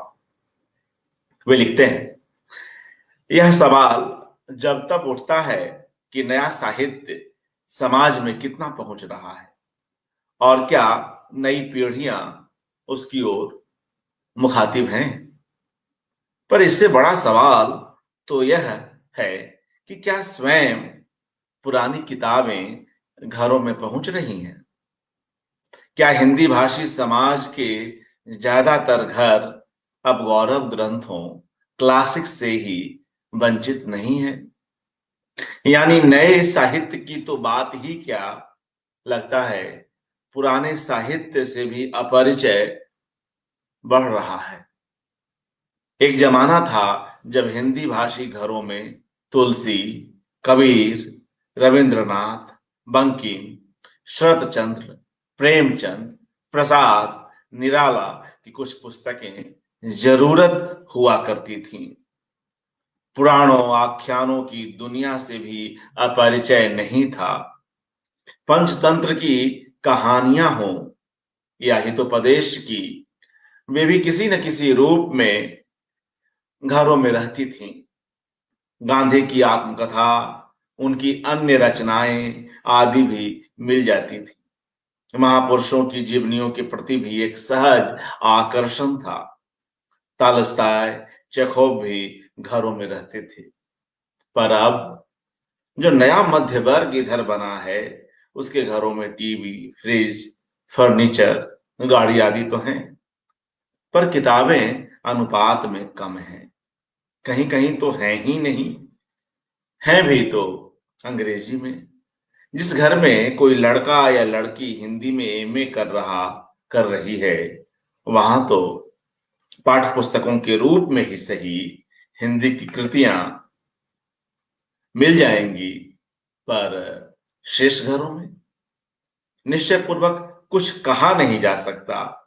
वे लिखते हैं, यह सवाल जब तक उठता है कि नया साहित्य समाज में कितना पहुंच रहा है, और क्या नई पीढ़ियां उसकी ओर मुखातिब हैं। पर इससे बड़ा सवाल तो यह है कि क्या स्वयं पुरानी किताबें घरों में पहुंच रही हैं। क्या हिंदी भाषी समाज के ज्यादातर घर अब गौरव ग्रंथों, क्लासिक से ही वंचित नहीं है। यानी नए साहित्य की तो बात ही क्या, लगता है पुराने साहित्य से भी अपरिचय बढ़ रहा है। एक जमाना था जब हिंदी भाषी घरों में तुलसी, कबीर, रविंद्रनाथ, बंकिम, शरतचंद्र, प्रेमचंद, प्रसाद, निराला की कुछ पुस्तकें जरूरत हुआ करती थीं। पुराणों आख्यानों की दुनिया से भी अपरिचय नहीं था। पंचतंत्र की कहानियां हों या हितोपदेश की, वे भी किसी न किसी रूप में घरों में रहती थीं। गांधी की आत्मकथा, उनकी अन्य रचनाएं आदि भी मिल जाती थी। महापुरुषों की जीवनियों के प्रति भी एक सहज आकर्षण था। तालस्ताय, चेखोव भी घरों में रहते थे। पर अब जो नया मध्य वर्ग इधर बना है, उसके घरों में टीवी, फ्रिज, फर्नीचर, गाड़ी आदि तो हैं, पर किताबें अनुपात में कम हैं। कहीं कहीं तो हैं ही नहीं, हैं भी तो अंग्रेजी में। जिस घर में कोई लड़का या लड़की हिंदी में एमए कर रही है, वहां तो पाठ्य पुस्तकों के रूप में ही सही हिंदी की कृतियां मिल जाएंगी, पर शेष घरों में निश्चय पूर्वक कुछ कहा नहीं जा सकता।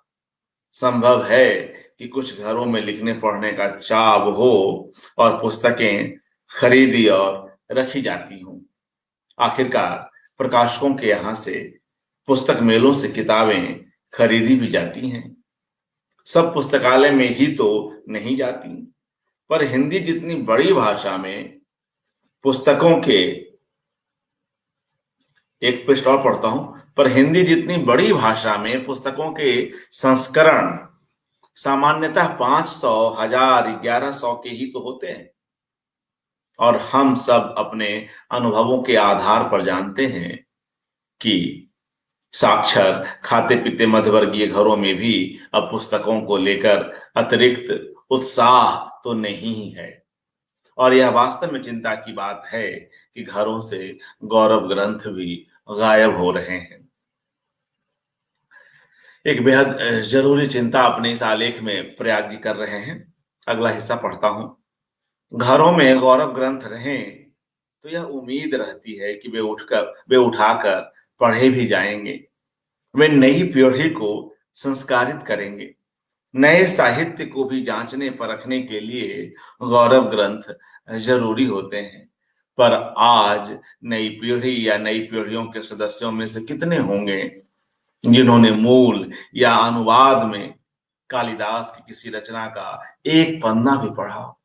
संभव है कि कुछ घरों में लिखने पढ़ने का चाव हो और पुस्तकें खरीदी और रखी जाती हों। आखिरकार प्रकाशकों के यहां से पुस्तक मेलों से किताबें खरीदी भी जाती हैं। सब पुस्तकालय में ही तो नहीं जाती, पर हिंदी जितनी बड़ी भाषा में पुस्तकों के, एक पृष्ठ और पढ़ता हूं, पर हिंदी जितनी बड़ी भाषा में पुस्तकों के संस्करण सामान्यतः 500, 1000, 1100 के ही तो होते हैं। और हम सब अपने अनुभवों के आधार पर जानते हैं कि साक्षर खाते पीते मध्यवर्गीय घरों में भी अब पुस्तकों को लेकर अतिरिक्त उत्साह तो नहीं है। और यह वास्तव में चिंता की बात है कि घरों से गौरव ग्रंथ भी गायब हो रहे हैं। एक बेहद जरूरी चिंता अपने इस आलेख में प्रयाग जी कर रहे हैं। अगला हिस्सा पढ़ता हूं। घरों में गौरव ग्रंथ रहें तो यह उम्मीद रहती है कि वे उठाकर पढ़े भी जाएंगे। वे नई पीढ़ी को संस्कारित करेंगे। नए साहित्य को भी जांचने परखने के लिए गौरव ग्रंथ जरूरी होते हैं। पर आज नई पीढ़ी या नई पीढ़ियों के सदस्यों में से कितने होंगे जिन्होंने मूल या अनुवाद में कालिदास की किसी रचना का एक पन्ना भी पढ़ा हो।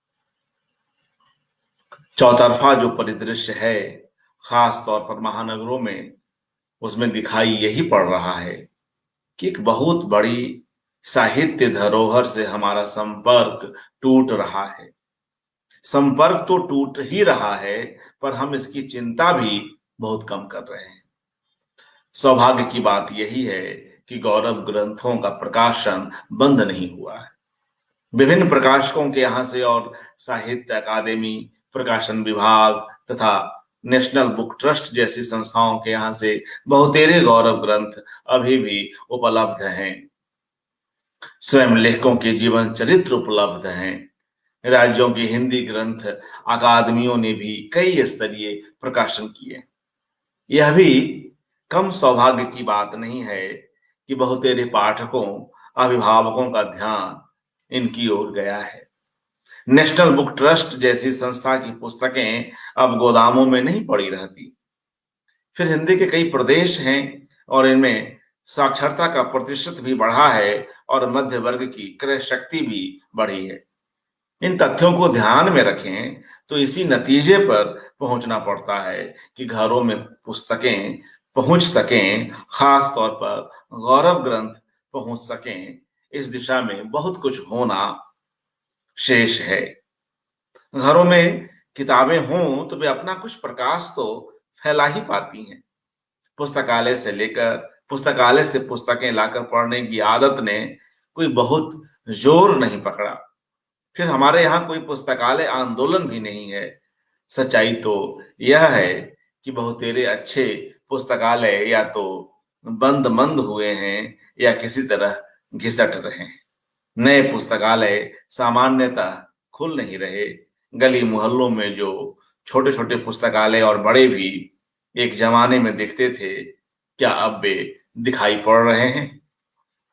चौतरफा जो परिदृश्य है, खास तौर पर महानगरों में, उसमें दिखाई यही पड़ रहा है कि एक बहुत बड़ी साहित्य धरोहर से हमारा संपर्क टूट रहा है। संपर्क तो टूट ही रहा है, पर हम इसकी चिंता भी बहुत कम कर रहे हैं। सौभाग्य की बात यही है कि गौरव ग्रंथों का प्रकाशन बंद नहीं हुआ है। विभिन्न प्रकाशकों के यहाँ से और साहित्य अकादमी, प्रकाशन विभाग तथा नेशनल बुक ट्रस्ट जैसी संस्थाओं के यहाँ से बहुतेरे गौरव ग्रंथ अभी भी उपलब्ध हैं। स्वयं लेखकों के जीवन चरित्र उपलब्ध हैं। राज्यों की हिंदी ग्रंथ अकादमियों ने भी कई स्तरीय प्रकाशन किए। यह भी कम सौभाग्य की बात नहीं है कि बहुतेरे पाठकों, अभिभावकों का ध्यान इनकी ओर गया है। नेशनल बुक ट्रस्ट जैसी संस्था की पुस्तकें अब गोदामों में नहीं पड़ी रहती। फिर हिंदी के कई प्रदेश हैं और इनमें साक्षरता का प्रतिशत भी बढ़ा है और मध्य वर्ग की क्रय शक्ति भी बढ़ी है। इन तथ्यों को ध्यान में रखें तो इसी नतीजे पर पहुंचना पड़ता है कि घरों में पुस्तकें पहुंच सकें, खास तौर पर गौरव ग्रंथ पहुंच सकें। इस दिशा में बहुत कुछ होना शेष है। घरों में किताबें हों तो वे अपना कुछ प्रकाश तो फैला ही पाती हैं। पुस्तकालय से पुस्तकें लाकर पढ़ने की आदत ने कोई बहुत जोर नहीं पकड़ा। फिर हमारे यहाँ कोई पुस्तकालय आंदोलन भी नहीं है। सच्चाई तो यह है कि बहुतेरे अच्छे पुस्तकालय या तो बंद हुए हैं या किसी तरह घिसट रहे हैं। नए पुस्तकालय सामान्यतः खुल नहीं रहे। गली मोहल्लों में जो छोटे छोटे पुस्तकालय और बड़े भी एक जमाने में दिखते थे, क्या अब वे दिखाई पड़ रहे हैं?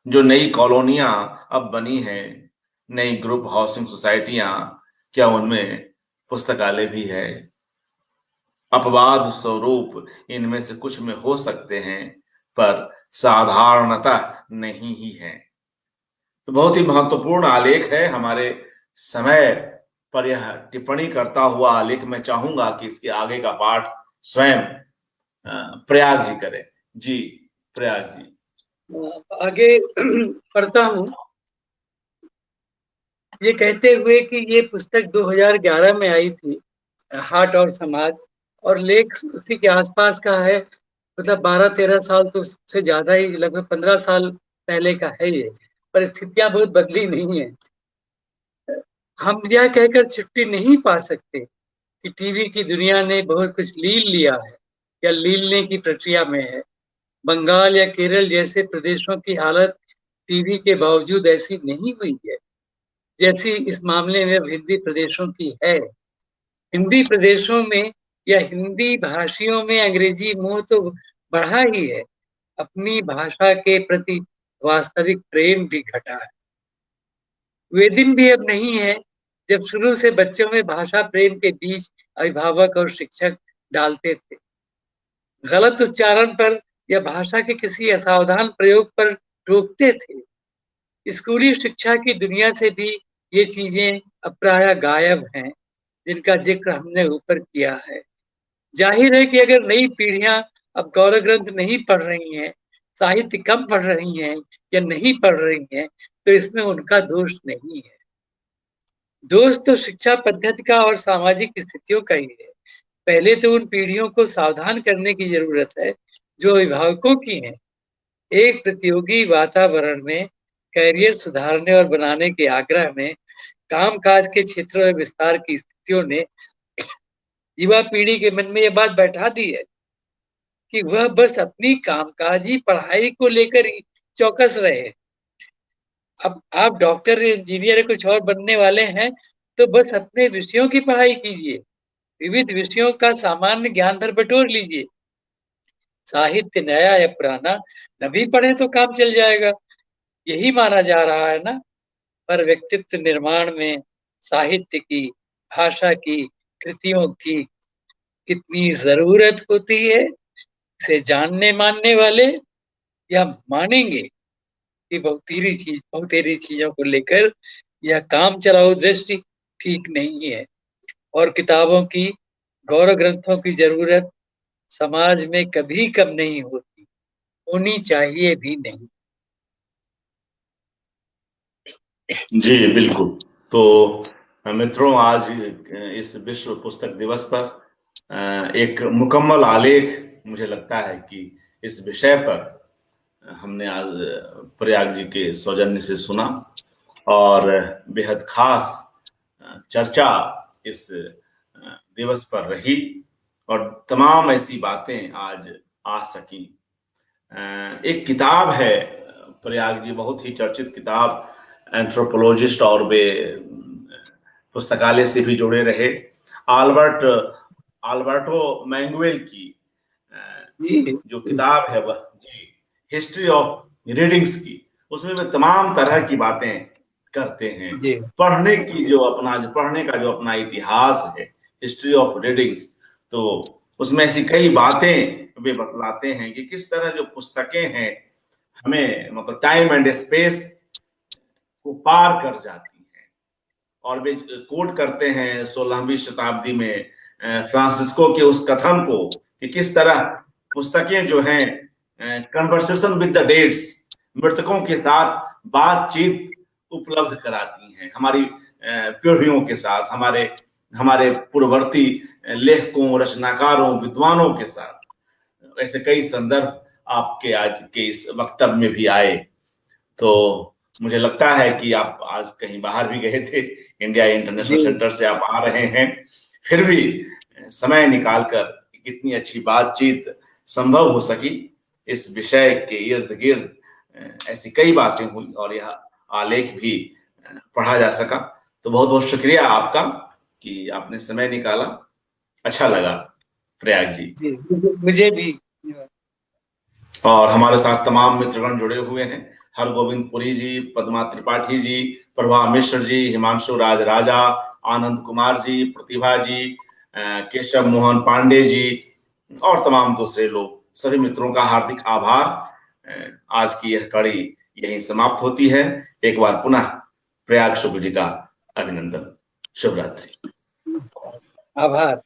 जो नई कॉलोनियां अब बनी हैं, नई ग्रुप हाउसिंग सोसाइटियां, क्या उनमें पुस्तकालय भी है? अपवाद स्वरूप इनमें से कुछ में हो सकते हैं, पर साधारणतः नहीं ही है। तो बहुत ही महत्वपूर्ण आलेख है हमारे समय पर। यह टिप्पणी करता हुआ आलेख मैं चाहूंगा कि इसके आगे का पाठ स्वयं प्रयाग जी करें। जी प्रयाग जी। आगे पढ़ता हूँ, ये कहते हुए कि ये पुस्तक 2011 में आई थी, हाट और समाज, और लेख उसी के आसपास का है। मतलब 12-13 साल तो उससे ज्यादा ही, लगभग 15 साल पहले का है ये। परिस्थितियां बहुत बदली नहीं है। हम यह कहकर छुट्टी नहीं पा सकते कि टीवी की दुनिया ने बहुत कुछ लील लिया है या लीलने की प्रक्रिया में है। बंगाल या केरल जैसे प्रदेशों की हालत टीवी के बावजूद ऐसी नहीं हुई है जैसी इस मामले में हिंदी प्रदेशों की है। हिंदी प्रदेशों में या हिंदी भाषियों में अंग्रेजी मोह तो बढ़ा ही है, अपनी भाषा के प्रति वास्तविक प्रेम भी घटा है। वे दिन भी अब नहीं है जब शुरू से बच्चों में भाषा प्रेम के बीच अभिभावक और शिक्षक डालते थे। गलत उच्चारण पर या भाषा के किसी असावधान प्रयोग पर रोकते थे। स्कूली शिक्षा की दुनिया से भी ये चीजें अब प्राय गायब हैं, जिनका जिक्र हमने ऊपर किया है। जाहिर है कि अगर नई पीढ़ियां अब गौरव ग्रंथ नहीं पढ़ रही हैं, साहित्य कम पढ़ रही हैं या नहीं पढ़ रही हैं, तो इसमें उनका दोष नहीं है। दोष तो शिक्षा पद्धति का और सामाजिक स्थितियों का ही है। पहले तो उन पीढ़ियों को सावधान करने की जरूरत है जो अभिभावकों की हैं। एक प्रतियोगी वातावरण में करियर सुधारने और बनाने के आग्रह में कामकाज के क्षेत्रों में विस्तार की स्थितियों ने युवा पीढ़ी के मन में यह बात बैठा दी है कि वह बस अपनी कामकाजी पढ़ाई को लेकर ही चौकस रहे। अब आप डॉक्टर इंजीनियर कुछ और बनने वाले हैं तो बस अपने विषयों की पढ़ाई कीजिए, विविध विषयों का सामान्य ज्ञान भर बटोर लीजिए। साहित्य नया या पुराना न भी पढ़े तो काम चल जाएगा, यही माना जा रहा है ना। पर व्यक्तित्व निर्माण में साहित्य की, भाषा की, कृतियों की कितनी जरूरत होती है, इसे जानने मानने वाले या मानेंगे कि बहुतेरी चीजों को लेकर यह काम चलाओ दृष्टि ठीक नहीं है। और किताबों की, गौरव ग्रंथों की जरूरत समाज में कभी कम नहीं होती, होनी चाहिए भी नहीं। जी बिल्कुल। तो मित्रों, आज इस विश्व पुस्तक दिवस पर एक मुकम्मल आलेख मुझे लगता है कि इस विषय पर हमने आज प्रयाग जी के सौजन्य से सुना, और बेहद खास चर्चा इस दिवस पर रही, और तमाम ऐसी बातें आज आ सकी। एक किताब है प्रयाग जी, बहुत ही चर्चित किताब, एंथ्रोपोलॉजिस्ट, और वे पुस्तकालय से भी जुड़े रहे, आल्बर्टो मैंगुएल की जी जो किताब है वह जी हिस्ट्री ऑफ रीडिंग्स की। उसमें वे तमाम तरह की बातें करते हैं। जी पढ़ने का जो अपना इतिहास है, हिस्ट्री ऑफ रीडिंग्स, तो उसमें ऐसी कई बातें वे बतलाते हैं कि किस तरह जो पुस्तकें हैं हमें मतलब टाइम एंड स्पेस को पार कर जाती हैं। और वे कोट करते हैं 16वीं शताब्दी में फ्रांसिस्को के उस कथन को कि किस तरह पुस्तकें जो हैं कन्वर्सेशन विद द डेड्स, मृतकों के साथ बातचीत उपलब्ध कराती हैं हमारी पीढ़ियों के साथ, हमारे हमारे पूर्ववर्ती लेखकों, रचनाकारों, विद्वानों के साथ। ऐसे कई संदर्भ आपके आज के इस वक्तव्य में भी आए। तो मुझे लगता है कि आप आज कहीं बाहर भी गए थे, इंडिया इंटरनेशनल जी सेंटर से आप आ रहे हैं, फिर भी समय निकालकर कितनी अच्छी बातचीत संभव हो सकी। इस विषय के इर्द गिर्द ऐसी कई बातें हुई, और यह आलेख भी पढ़ा जा सका। तो बहुत बहुत शुक्रिया आपका कि आपने समय निकाला, अच्छा लगा प्रयाग जी। जी मुझे भी। और हमारे साथ तमाम मित्रगण जुड़े हुए हैं, हरगोविंद पुरी जी, पद्मा त्रिपाठी जी, प्रभा मिश्र जी, हिमांशु राज राजा, आनंद कुमार जी, प्रतिभा जी, केशव मोहन पांडे जी और तमाम दूसरे लोग, सभी मित्रों का हार्दिक आभार। आज की यह कड़ी यहीं समाप्त होती है। एक बार पुनः प्रयाग शुभ जी का अभिनंदन। शुभ रात्रि। आभार।